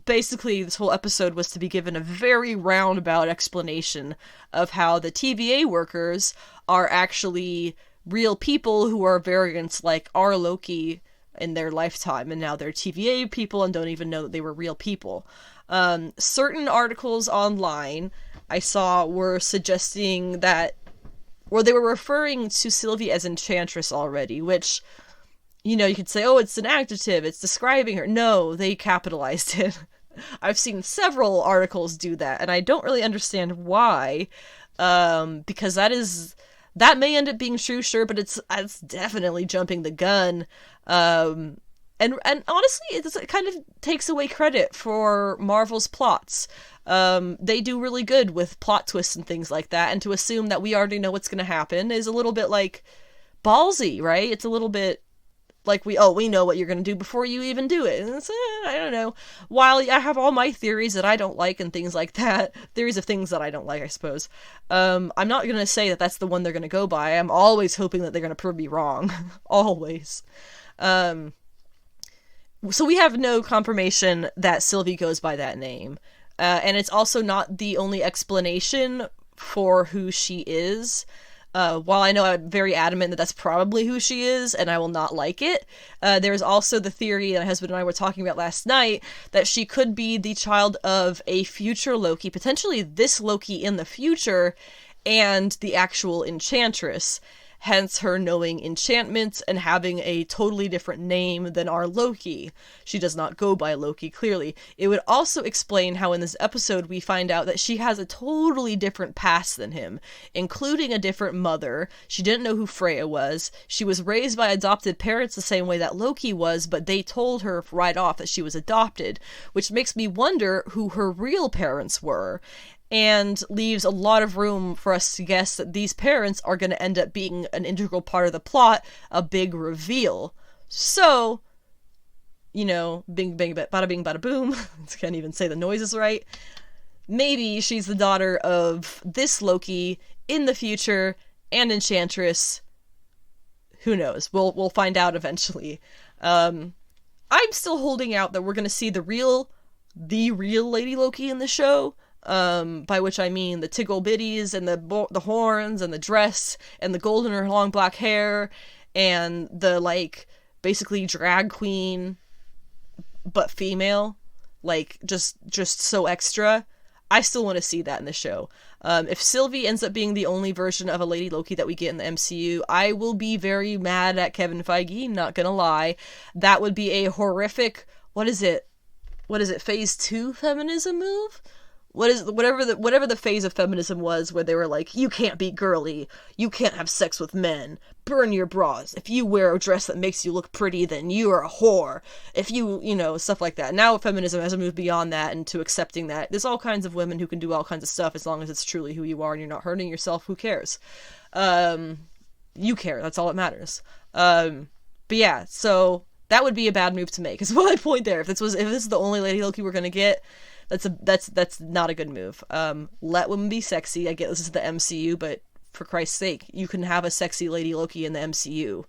basically this whole episode was to be given a very roundabout explanation of how the TVA workers are actually real people who are variants like our Loki in their lifetime, and now they're TVA people and don't even know that they were real people. Certain articles online I saw were suggesting that, or they were referring to Sylvie as Enchantress already, which, you could say, oh, it's an adjective, it's describing her. No, they capitalized it. I've seen several articles do that, and I don't really understand why, because that may end up being true, sure, but it's definitely jumping the gun. And honestly, it kind of takes away credit for Marvel's plots. They do really good with plot twists and things like that, and to assume that we already know what's going to happen is a little bit, like, ballsy, right? It's a little bit like we know what you're going to do before you even do it. And it's, I don't know. While I have all my theories that I don't like and things like that, theories of things that I don't like, I suppose, I'm not going to say that that's the one they're going to go by. I'm always hoping that they're going to prove me wrong. Always. So we have no confirmation that Sylvie goes by that name. And it's also not the only explanation for who she is. While I know I'm very adamant that that's probably who she is, and I will not like it, there's also the theory that my husband and I were talking about last night, that she could be the child of a future Loki, potentially this Loki in the future, and the actual Enchantress. Hence her knowing enchantments and having a totally different name than our Loki. She does not go by Loki, clearly. It would also explain how in this episode we find out that she has a totally different past than him, including a different mother. She didn't know who Freya was. She was raised by adopted parents the same way that Loki was, but they told her right off that she was adopted, which makes me wonder who her real parents were, and leaves a lot of room for us to guess that these parents are going to end up being an integral part of the plot, a big reveal. So, bing, bing, bada bing, bada boom. I can't even say the noises right. Maybe she's the daughter of this Loki in the future and Enchantress. Who knows? We'll find out eventually. I'm still holding out that we're going to see the real Lady Loki in the show. By which I mean the tickle bitties and the horns and the dress and the golden or long black hair and the, like, basically drag queen but female, like, just so extra. I still want to see that in the show. If Sylvie ends up being the only version of a Lady Loki that we get in the MCU, I will be very mad at Kevin Feige, not gonna lie. That would be a horrific, what is it, phase 2 feminism move? Whatever the phase of feminism was where they were like, you can't be girly, you can't have sex with men, burn your bras, if you wear a dress that makes you look pretty, then you are a whore, if you stuff like that. Now feminism has moved beyond that into accepting that there's all kinds of women who can do all kinds of stuff as long as it's truly who you are and you're not hurting yourself. Who cares? You care, that's all that matters. But yeah, so that would be a bad move to make, is my point there. If this is the only Lady Loki we're gonna get, that's not a good move. Let women be sexy. I get this is the MCU, but for Christ's sake, you can have a sexy Lady Loki in the MCU.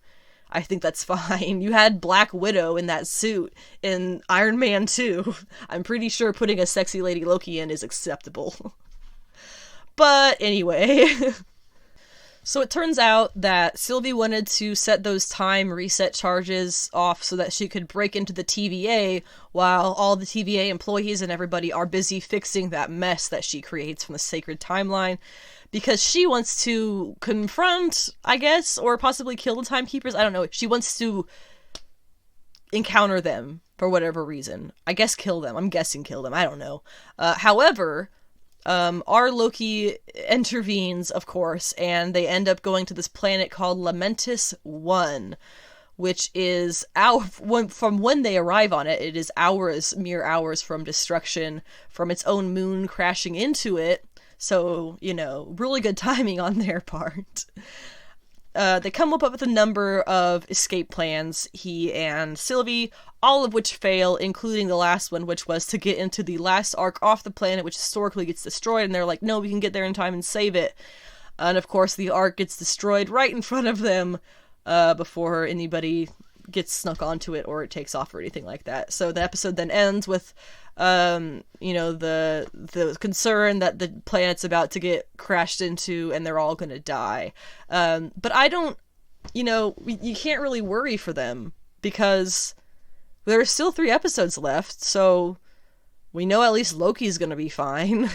I think that's fine. You had Black Widow in that suit in Iron Man 2. I'm pretty sure putting a sexy lady Loki in is acceptable. But anyway... So it turns out that Sylvie wanted to set those time reset charges off so that she could break into the TVA while all the TVA employees and everybody are busy fixing that mess that she creates from the sacred timeline, because she wants to confront, I guess, or possibly kill the timekeepers. I don't know. She wants to encounter them for whatever reason. I guess kill them. I'm guessing kill them. I don't know. However... our Loki intervenes, of course, and they end up going to this planet called Lamentis 1, which is from when they arrive on it, it is mere hours from destruction, from its own moon crashing into it. So, really good timing on their part. They come up with a number of escape plans, he and Sylvie, all of which fail, including the last one, which was to get into the last arc off the planet, which historically gets destroyed, and they're like, no, we can get there in time and save it. And of course, the arc gets destroyed right in front of them, before anybody gets snuck onto it or it takes off or anything like that. So the episode then ends with, the concern that the planet's about to get crashed into and they're all gonna die. But I don't, you can't really worry for them because there are still 3 episodes left, so we know at least Loki's gonna be fine.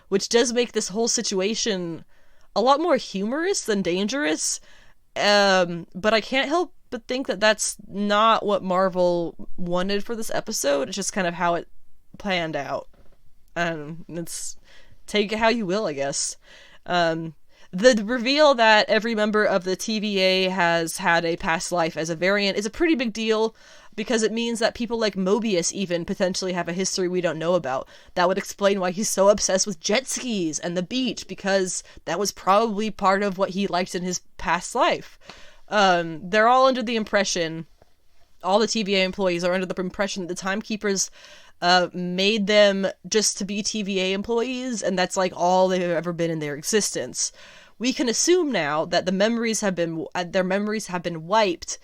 Which does make this whole situation a lot more humorous than dangerous. But I can't help but think that that's not what Marvel wanted for this episode. It's just kind of how it planned out. It's take it how you will, I guess. The reveal that every member of the TVA has had a past life as a variant is a pretty big deal, because it means that people like Mobius even potentially have a history we don't know about. That would explain why he's so obsessed with jet skis and the beach, because that was probably part of what he liked in his past life. They're all under the impression, all the TVA employees are under the impression that the timekeepers made them just to be TVA employees, and that's like all they've ever been in their existence. We can assume now that their memories have been wiped,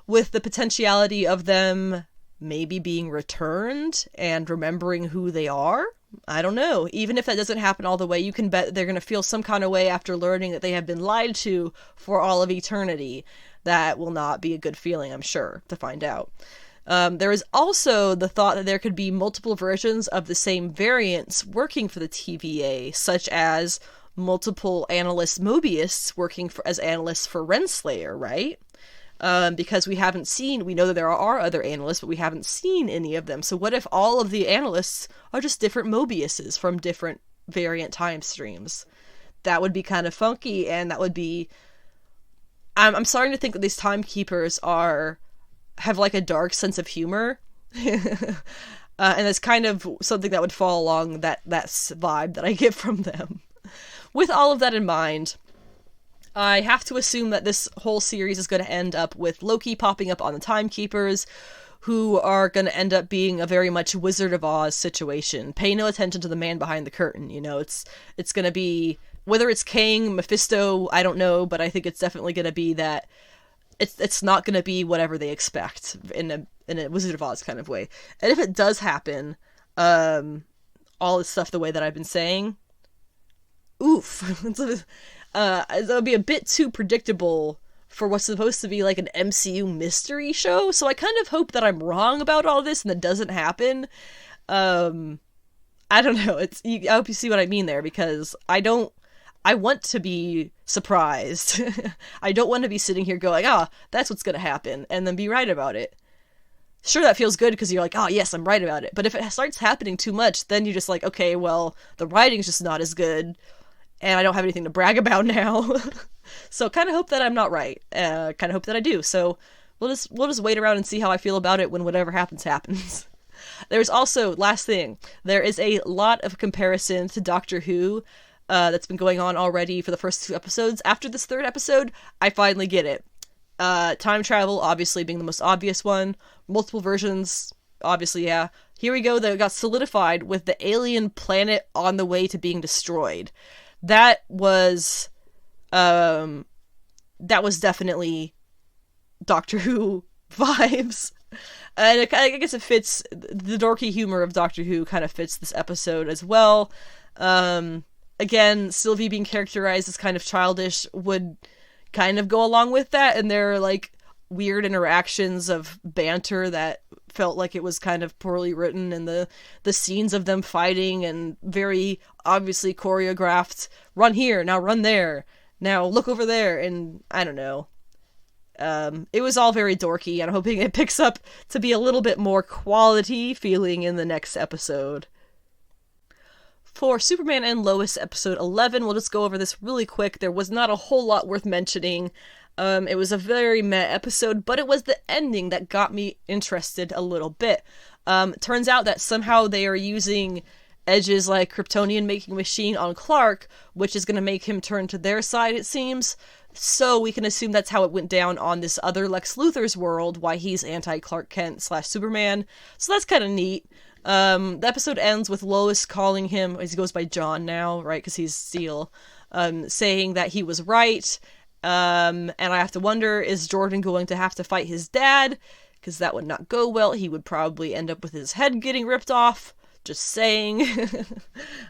with the potentiality of them maybe being returned and remembering who they are. I don't know. Even if that doesn't happen all the way, you can bet they're going to feel some kind of way after learning that they have been lied to for all of eternity. That will not be a good feeling, I'm sure, to find out. There is also the thought that there could be multiple versions of the same variants working for the TVA, such as multiple analyst Mobius working as analysts for Renslayer, right? Because we know that there are other analysts, but we haven't seen any of them. So what if all of the analysts are just different Mobiuses from different variant time streams? That would be kind of funky, and that would be... I'm starting to think that these timekeepers have like a dark sense of humor. And it's kind of something that would fall along that vibe that I get from them. With all of that in mind, I have to assume that this whole series is going to end up with Loki popping up on the Timekeepers, who are going to end up being a very much Wizard of Oz situation. Pay no attention to the man behind the curtain, it's going to be, whether it's Kang, Mephisto, I don't know, but I think it's definitely going to be that it's not going to be whatever they expect in a Wizard of Oz kind of way. And if it does happen, all this stuff the way that I've been saying, oof. That would be a bit too predictable for what's supposed to be like an MCU mystery show. So I kind of hope that I'm wrong about all this and that doesn't happen. I don't know. I hope you see what I mean there, because I want to be surprised. I don't want to be sitting here going, that's what's going to happen, and then be right about it. Sure, that feels good because you're like, oh yes, I'm right about it. But if it starts happening too much, then you're just like, okay, well, the writing's just not as good, and I don't have anything to brag about now. So kind of hope that I'm not right. Kind of hope that I do. So we'll just wait around and see how I feel about it when whatever happens. There's also, last thing, there is a lot of comparison to Doctor Who that's been going on already for the first 2 episodes. After this 3rd episode, I finally get it. Time travel, obviously being the most obvious one. Multiple versions, obviously, yeah. Here we go, that got solidified with the alien planet on the way to being destroyed. That was definitely Doctor Who vibes. And I guess it fits, the dorky humor of Doctor Who kind of fits this episode as well. Again, Sylvie being characterized as kind of childish would kind of go along with that, and there are like weird interactions of banter that felt like it was kind of poorly written, and the scenes of them fighting and very obviously choreographed, run here, now run there, now look over there, and I don't know. It was all very dorky, and I'm hoping it picks up to be a little bit more quality feeling in the next episode. For Superman and Lois episode 11, we'll just go over this really quick. There was not a whole lot worth mentioning. It was a very meh episode, but it was the ending that got me interested a little bit. Turns out that somehow they are using Edge's like Kryptonian making machine on Clark, which is going to make him turn to their side, it seems. So we can assume that's how it went down on this other Lex Luthor's world, why he's anti-Clark Kent / Superman. So that's kind of neat. The episode ends with Lois calling him, as he goes by John now, right, because he's Steel, saying that he was right, and I have to wonder, is Jordan going to have to fight his dad? Because that would not go well. He would probably end up with his head getting ripped off, just saying.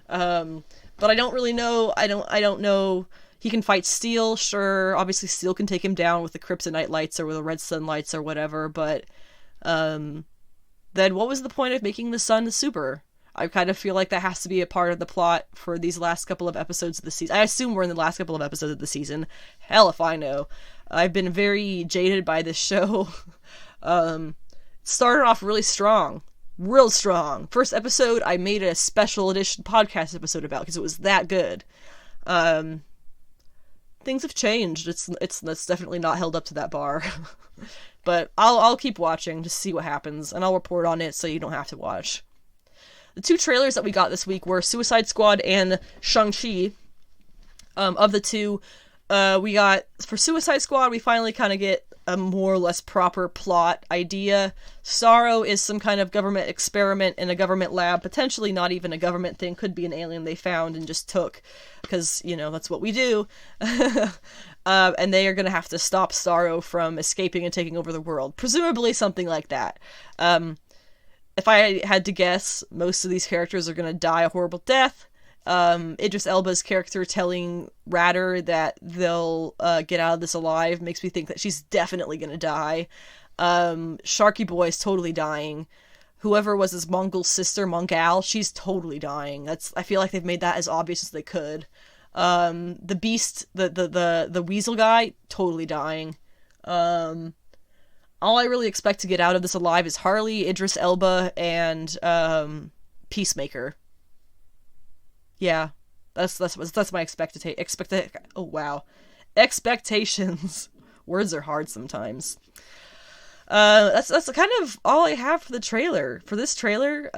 But I don't really know. I don't know. He can fight Steel, sure, obviously Steel can take him down with the kryptonite lights or with the red sun lights or whatever, but, then what was the point of making the sun super? I kind of feel like that has to be a part of the plot for these last couple of episodes of the season. I assume we're in the last couple of episodes of the season. Hell if I know. I've been very jaded by this show. Started off really strong. Real strong. First episode, I made a special edition podcast episode about because it was that good. Things have changed. It's definitely not held up to that bar. But I'll keep watching to see what happens, and I'll report on it so you don't have to watch. The two trailers that we got this week were Suicide Squad and Shang-Chi. Of the two, we got, for Suicide Squad, we finally kind of get a more or less proper plot idea. Starro is some kind of government experiment in a government lab, potentially not even a government thing, could be an alien they found and just took, because, you know, that's what we do. And they are going to have to stop Starro from escaping and taking over the world. Presumably something like that. If I had to guess, most of these characters are going to die a horrible death. Idris Elba's character telling Ratter that they'll get out of this alive makes me think that she's definitely going to die. Sharky Boy is totally dying. Whoever was his Mongol sister, Mongal, she's totally dying. I feel like they've made that as obvious as they could. The Beast, the Weasel guy, totally dying. All I really expect to get out of this alive is Harley, Idris Elba, and Peacemaker. Yeah, that's my expectations. Words are hard sometimes. That's kind of all I have for the trailer. For this trailer,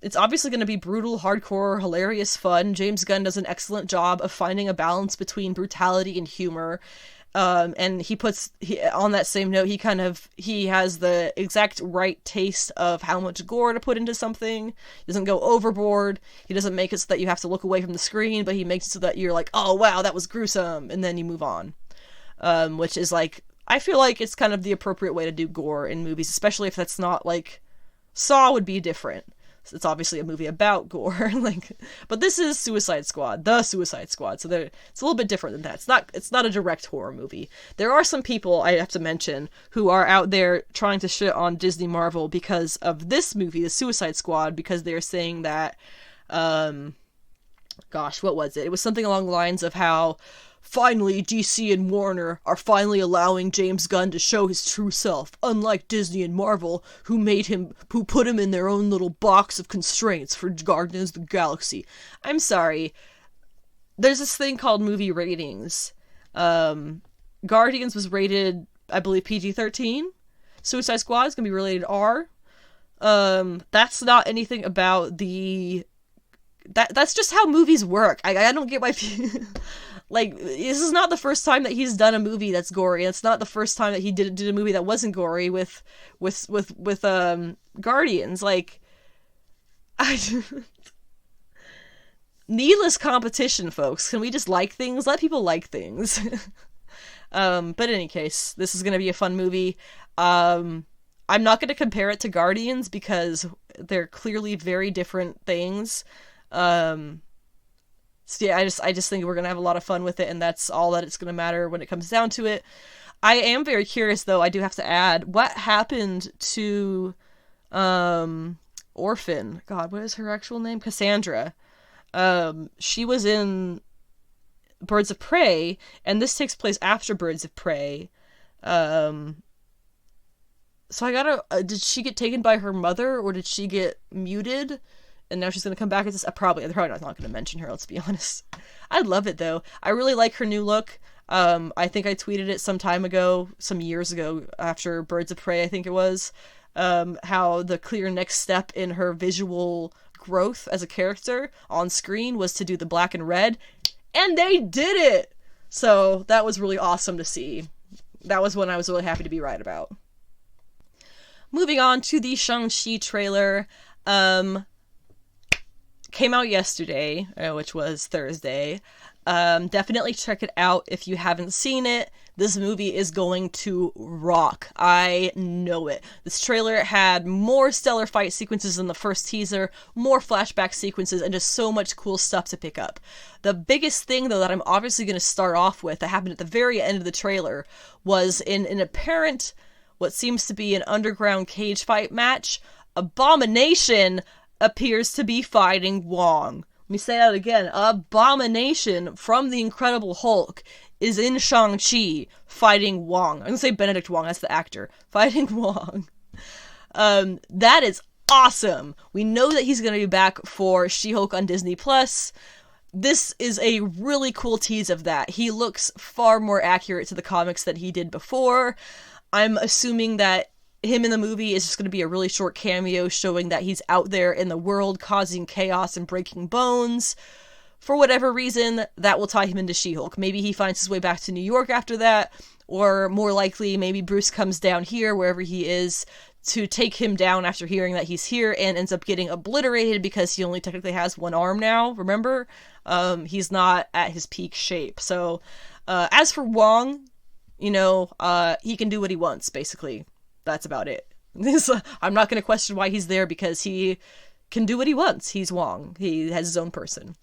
it's obviously going to be brutal, hardcore, hilarious fun. James Gunn does an excellent job of finding a balance between brutality and humor. And on that same note, he has the exact right taste of how much gore to put into something. He doesn't go overboard. He doesn't make it so that you have to look away from the screen, but he makes it so that you're like, oh wow, that was gruesome, and then you move on. Which is like, I feel like it's kind of the appropriate way to do gore in movies, especially if that's not like, Saw would be different. It's obviously a movie about gore, but this is Suicide Squad, the Suicide Squad, so it's a little bit different than that. It's not a direct horror movie. There are some people, I have to mention, who are out there trying to shit on Disney Marvel because of this movie, the Suicide Squad, because they're saying that, gosh, what was it? It was something along the lines of how, finally, DC and Warner are finally allowing James Gunn to show his true self, unlike Disney and Marvel, who put him in their own little box of constraints for Guardians of the Galaxy. I'm sorry. There's this thing called movie ratings. Guardians was rated, I believe, PG-13. Suicide Squad is going to be rated R. That's not anything about that's just how movies work. I don't get why like, this is not the first time that he's done a movie that's gory. It's not the first time that he did a movie that wasn't gory with Guardians. Like, needless competition, folks. Can we just like things? Let people like things. But in any case, this is going to be a fun movie. I'm not going to compare it to Guardians because they're clearly very different things. So yeah, I just think we're going to have a lot of fun with it, and that's all that it's going to matter when it comes down to it. I am very curious, though, I do have to add, what happened to Orphan? God, what is her actual name? Cassandra. She was in Birds of Prey, and this takes place after Birds of Prey. So I gotta, did she get taken by her mother, or did she get muted? And now she's gonna come back as this? They're probably not gonna mention her, let's be honest. I love it, though. I really like her new look. I think I tweeted it some years ago, after Birds of Prey, I think it was, how the clear next step in her visual growth as a character on screen was to do the black and red, and they did it! So that was really awesome to see. That was one I was really happy to be right about. Moving on to the Shang-Chi trailer, came out yesterday, which was Thursday. Definitely check it out if you haven't seen it. This movie is going to rock. I know it. This trailer had more stellar fight sequences than the first teaser, more flashback sequences, and just so much cool stuff to pick up. The biggest thing, though, that I'm obviously going to start off with, that happened at the very end of the trailer, was in an apparent, what seems to be an underground cage fight match, Abomination appears to be fighting Wong. Let me say that again. Abomination from The Incredible Hulk is in Shang-Chi fighting Wong. I'm going to say Benedict Wong, that's the actor. Fighting Wong. That is awesome. We know that he's going to be back for She-Hulk on Disney+. This is a really cool tease of that. He looks far more accurate to the comics than he did before. I'm assuming that him in the movie is just going to be a really short cameo showing that he's out there in the world causing chaos and breaking bones. For whatever reason, that will tie him into She-Hulk. Maybe he finds his way back to New York after that, or more likely, maybe Bruce comes down here, wherever he is, to take him down after hearing that he's here and ends up getting obliterated because he only technically has one arm now, remember? He's not at his peak shape. So, as for Wong, he can do what he wants, basically. That's about it. I'm not going to question why he's there because he can do what he wants. He's Wong. He has his own person.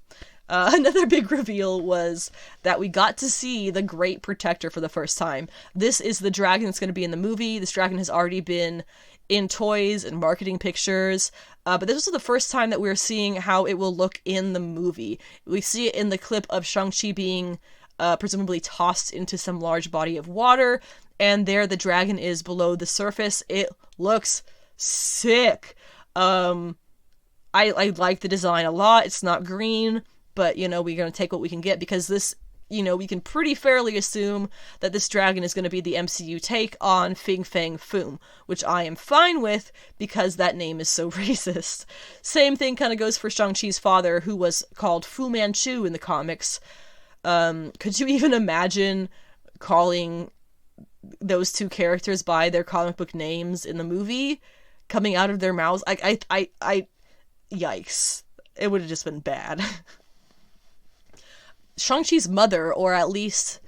Another big reveal was that we got to see the Great Protector for the first time. This is the dragon that's going to be in the movie. This dragon has already been in toys and marketing pictures, but this is the first time that we're seeing how it will look in the movie. We see it in the clip of Shang-Chi being presumably tossed into some large body of water, and there the dragon is below the surface. It looks sick. I like the design a lot. It's not green, but, we're going to take what we can get because this, we can pretty fairly assume that this dragon is going to be the MCU take on Fin Fang Foom, which I am fine with because that name is so racist. Same thing kind of goes for Shang-Chi's father, who was called Fu Manchu in the comics. Could you even imagine calling those two characters by their comic book names in the movie coming out of their mouths? Yikes. It would have just been bad. Shang-Chi's mother, or at least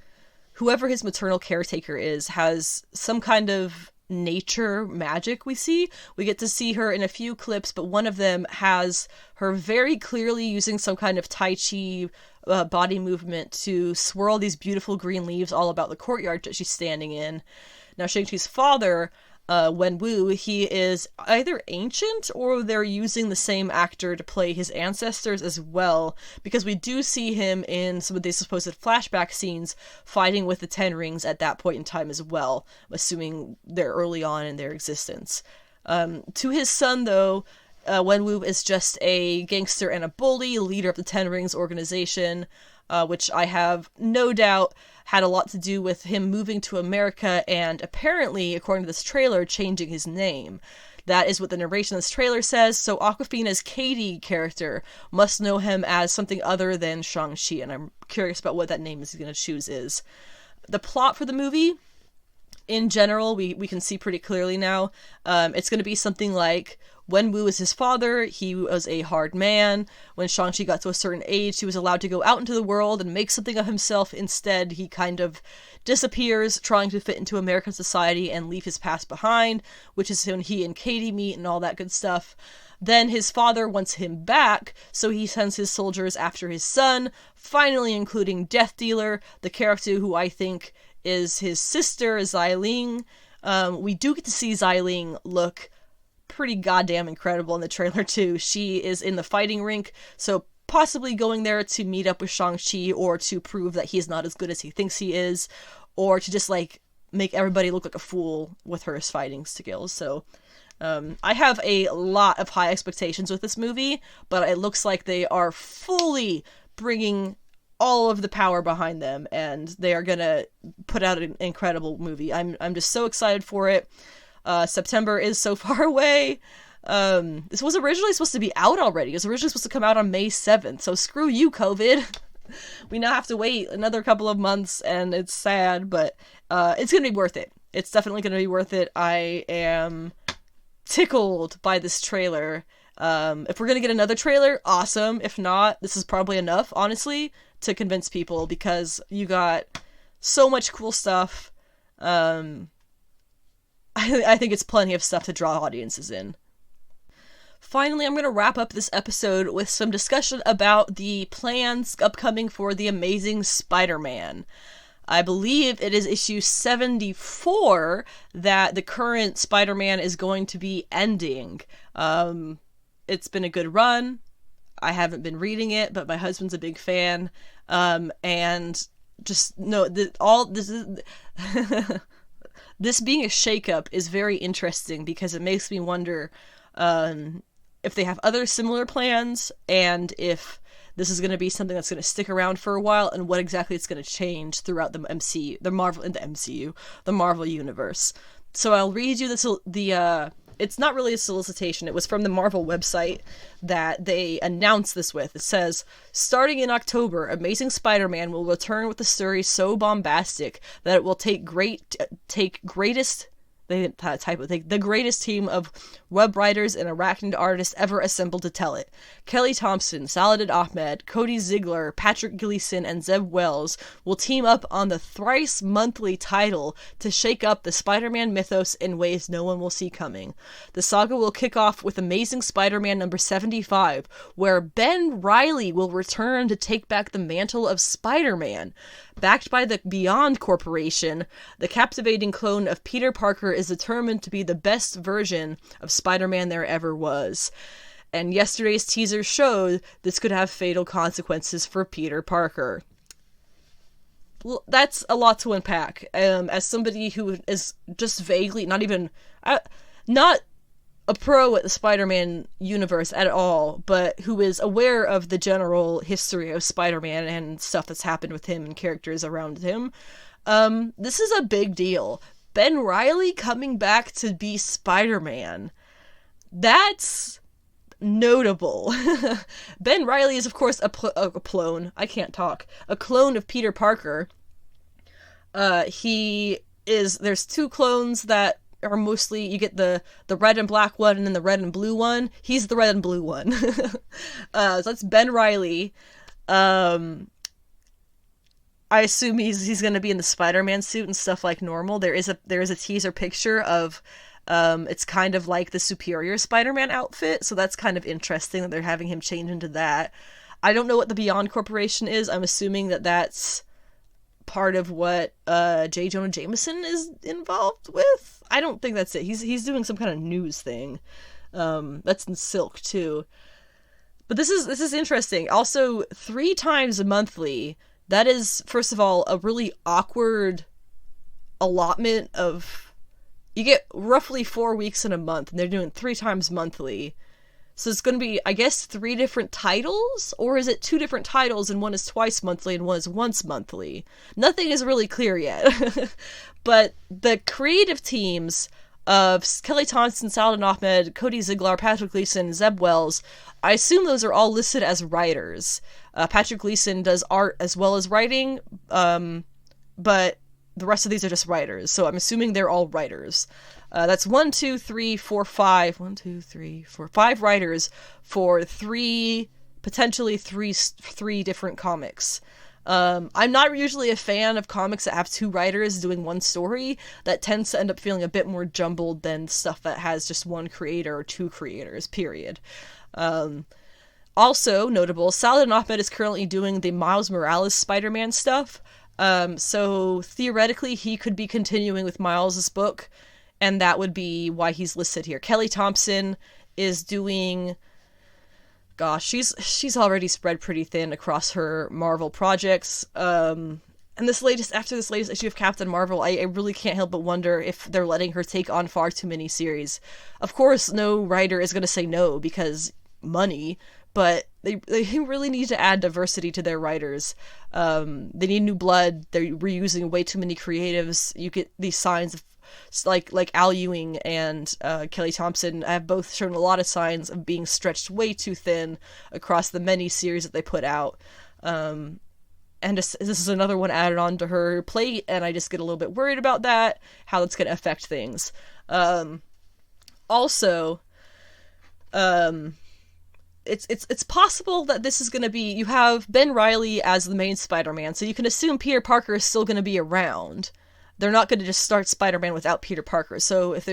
whoever his maternal caretaker is, has some kind of nature magic we see. We get to see her in a few clips, but one of them has her very clearly using some kind of Tai Chi body movement to swirl these beautiful green leaves all about the courtyard that she's standing in. Now, Shang-Chi's father, Wenwu, he is either ancient or they're using the same actor to play his ancestors as well, because we do see him in some of these supposed flashback scenes fighting with the Ten Rings at that point in time as well, assuming they're early on in their existence. To his son, though, Wenwu is just a gangster and a bully, leader of the Ten Rings organization, which I have no doubt had a lot to do with him moving to America and apparently, according to this trailer, changing his name. That is what the narration of this trailer says, so Awkwafina's Katie character must know him as something other than Shang-Chi, and I'm curious about what that name he's going to choose is. The plot for the movie, in general, we can see pretty clearly now. It's going to be something like, when Wu was his father, he was a hard man. When Shang-Chi got to a certain age, he was allowed to go out into the world and make something of himself. Instead, he kind of disappears, trying to fit into American society and leave his past behind, which is when he and Katie meet and all that good stuff. Then his father wants him back, so he sends his soldiers after his son, finally including Death Dealer, the character who I think is his sister, Xiling. We do get to see Xiling look pretty goddamn incredible in the trailer too. She is in the fighting rink, so possibly going there to meet up with Shang-Chi, or to prove that he's not as good as he thinks he is, or to just like make everybody look like a fool with her fighting skills. So I have a lot of high expectations with this movie, but it looks like they are fully bringing all of the power behind them, and they are gonna put out an incredible movie. I'm just so excited for it. September is so far away. This was originally supposed to be out already. It was originally supposed to come out on May 7th, so screw you, COVID. We now have to wait another couple of months, and it's sad, but it's gonna be worth it. It's definitely gonna be worth it. I am tickled by this trailer. If we're gonna get another trailer, awesome. If not, this is probably enough, honestly, to convince people, because you got so much cool stuff. I think it's plenty of stuff to draw audiences in. Finally, I'm going to wrap up this episode with some discussion about the plans upcoming for The Amazing Spider-Man. I believe it is issue 74 that the current Spider-Man is going to be ending. It's been a good run. I haven't been reading it, but my husband's a big fan. And just know that all this is... This being a shakeup is very interesting, because it makes me wonder if they have other similar plans, and if this is going to be something that's going to stick around for a while, and what exactly it's going to change throughout the MCU, the Marvel universe. So I'll read you it's not really a solicitation. It was from the Marvel website that they announced this with. It says, starting in October, Amazing Spider-Man will return with a story so bombastic that it will the greatest team of web writers and arachnid artists ever assembled to tell it. Kelly Thompson, Saladin Ahmed, Cody Ziegler, Patrick Gleason, and Zeb Wells will team up on the thrice-monthly title to shake up the Spider-Man mythos in ways no one will see coming. The saga will kick off with Amazing Spider-Man number 75, where Ben Reilly will return to take back the mantle of Spider-Man. Backed by the Beyond Corporation, the captivating clone of Peter Parker is determined to be the best version of Spider-Man there ever was. And yesterday's teaser showed this could have fatal consequences for Peter Parker. Well, that's a lot to unpack. As somebody who is just vaguely, not a pro at the Spider-Man universe at all, but who is aware of the general history of Spider-Man and stuff that's happened with him and characters around him, this is a big deal. Ben Reilly coming back to be Spider-Man. That's notable. Ben Reilly is, of course, a clone. I can't talk. A clone of Peter Parker. There's two clones that are mostly, you get the red and black one and then the red and blue one. He's the red and blue one. So that's Ben Reilly. I assume he's going to be in the Spider-Man suit and stuff like normal. There is a teaser picture of it's kind of like the Superior Spider-Man outfit, so that's kind of interesting that they're having him change into that. I don't know what the Beyond Corporation is. I'm assuming that that's part of what J. Jonah Jameson is involved with. I don't think that's it. He's doing some kind of news thing. That's in Silk too. But this is interesting. Also, 3 times monthly. That is, first of all, a really awkward allotment of... You get roughly 4 weeks in a month, and they're doing 3 times monthly. So it's going to be, I guess, 3 different titles? Or is it 2 different titles, and one is twice monthly and one is once monthly? Nothing is really clear yet. But the creative teams of Kelly Thompson, Saladin Ahmed, Cody Ziegler, Patrick Gleason, Zeb Wells, I assume those are all listed as writers. Patrick Gleason does art as well as writing, but the rest of these are just writers. So I'm assuming they're all writers. That's 1, 2, 3, 4, 5. 1, 2, 3, 4, 5 writers for potentially three different comics. I'm not usually a fan of comics that have 2 writers doing one story. That tends to end up feeling a bit more jumbled than stuff that has just 1 creator or 2 creators, period. Also notable, Saladin Ahmed is currently doing the Miles Morales Spider-Man stuff. So theoretically he could be continuing with Miles' book, and that would be why he's listed here. Kelly Thompson is doing... Gosh, she's already spread pretty thin across her Marvel projects. And after this latest issue of Captain Marvel, I really can't help but wonder if they're letting her take on far too many series. Of course, no writer is going to say no because money, but they really need to add diversity to their writers. They need new blood. They're reusing way too many creatives. You get these signs of like Al Ewing and Kelly Thompson have both shown a lot of signs of being stretched way too thin across the many series that they put out. And this is another one added on to her plate, and I just get a little bit worried about that, how that's going to affect things. Also, it's possible that this is going to be, you have Ben Reilly as the main Spider-Man, so you can assume Peter Parker is still going to be around. They're not going to just start Spider-Man without Peter Parker. So if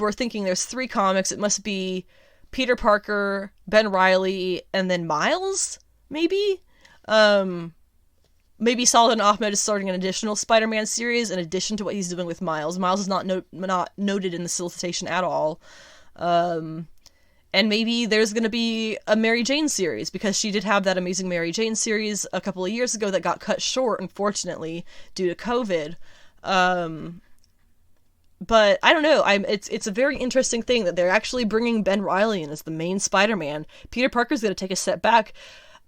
we're thinking there's 3 comics, it must be Peter Parker, Ben Reilly, and then Miles, maybe? Maybe Saladin Ahmed is starting an additional Spider-Man series in addition to what he's doing with Miles. Miles is not noted in the solicitation at all. And maybe there's going to be a Mary Jane series, because she did have that amazing Mary Jane series a couple of years ago that got cut short, unfortunately, due to COVID. But I don't know. It's a very interesting thing that they're actually bringing Ben Reilly in as the main Spider-Man. Peter Parker's going to take a step back.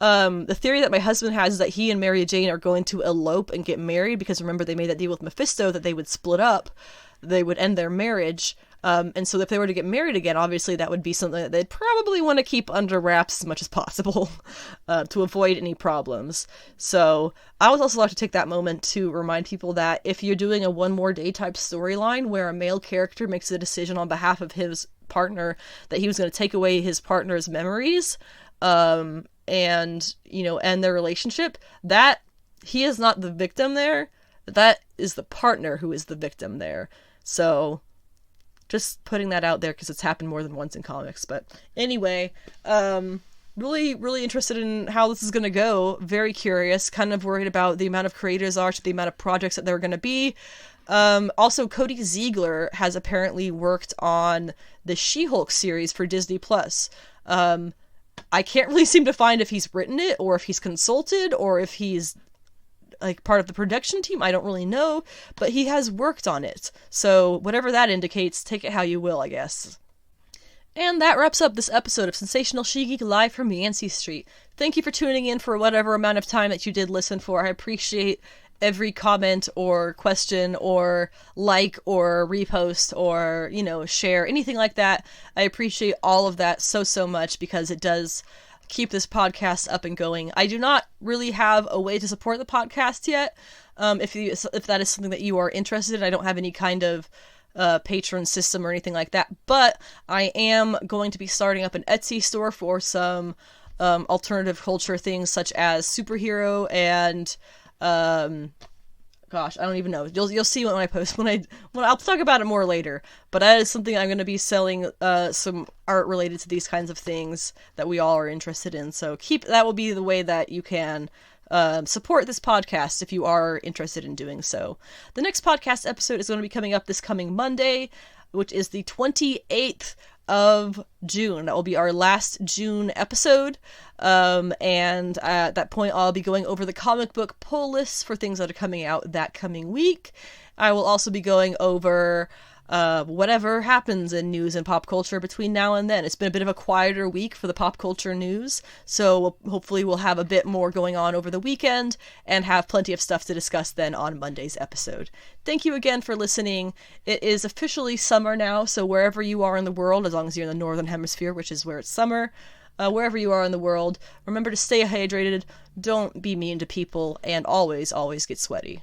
The theory that my husband has is that he and Mary Jane are going to elope and get married, because remember they made that deal with Mephisto that they would split up. They would end their marriage. And so if they were to get married again, obviously that would be something that they'd probably want to keep under wraps as much as possible to avoid any problems. So I would also like to take that moment to remind people that if you're doing a One More Day type storyline where a male character makes a decision on behalf of his partner that he was going to take away his partner's memories, and, end their relationship, that he is not the victim there. That is the partner who is the victim there. So just putting that out there because it's happened more than once in comics. But anyway, really, really interested in how this is going to go. Very curious, kind of worried about the amount of creators are to the amount of projects that there are going to be. Also, Cody Ziegler has apparently worked on the She-Hulk series for Disney+. I can't really seem to find if he's written it or if he's consulted or if he's like part of the production team. I don't really know, but he has worked on it. So whatever that indicates, take it how you will, I guess. And that wraps up this episode of Sensational She-Geek live from Yancey Street. Thank you for tuning in for whatever amount of time that you did listen for. I appreciate every comment or question or like or repost or, share, anything like that. I appreciate all of that so much because it does keep this podcast up and going. I do not really have a way to support the podcast yet. If that is something that you are interested in, I don't have any kind of patron system or anything like that, but I am going to be starting up an Etsy store for some alternative culture things such as superhero and gosh, I don't even know. You'll see when I post when I'll talk about it more later. But that is something I'm going to be selling some art related to these kinds of things that we all are interested in. So that will be the way that you can support this podcast if you are interested in doing so. The next podcast episode is going to be coming up this coming Monday, which is the 28th of June. That will be our last June episode. And at that point, I'll be going over the comic book pull lists for things that are coming out that coming week. I will also be going over whatever happens in news and pop culture between now and then. It's been a bit of a quieter week for the pop culture news, so hopefully we'll have a bit more going on over the weekend and have plenty of stuff to discuss then on Monday's episode. Thank you again for listening. It is officially summer now, so wherever you are in the world, as long as you're in the Northern Hemisphere, which is where it's summer, wherever you are in the world, remember to stay hydrated, don't be mean to people, and always, always get sweaty.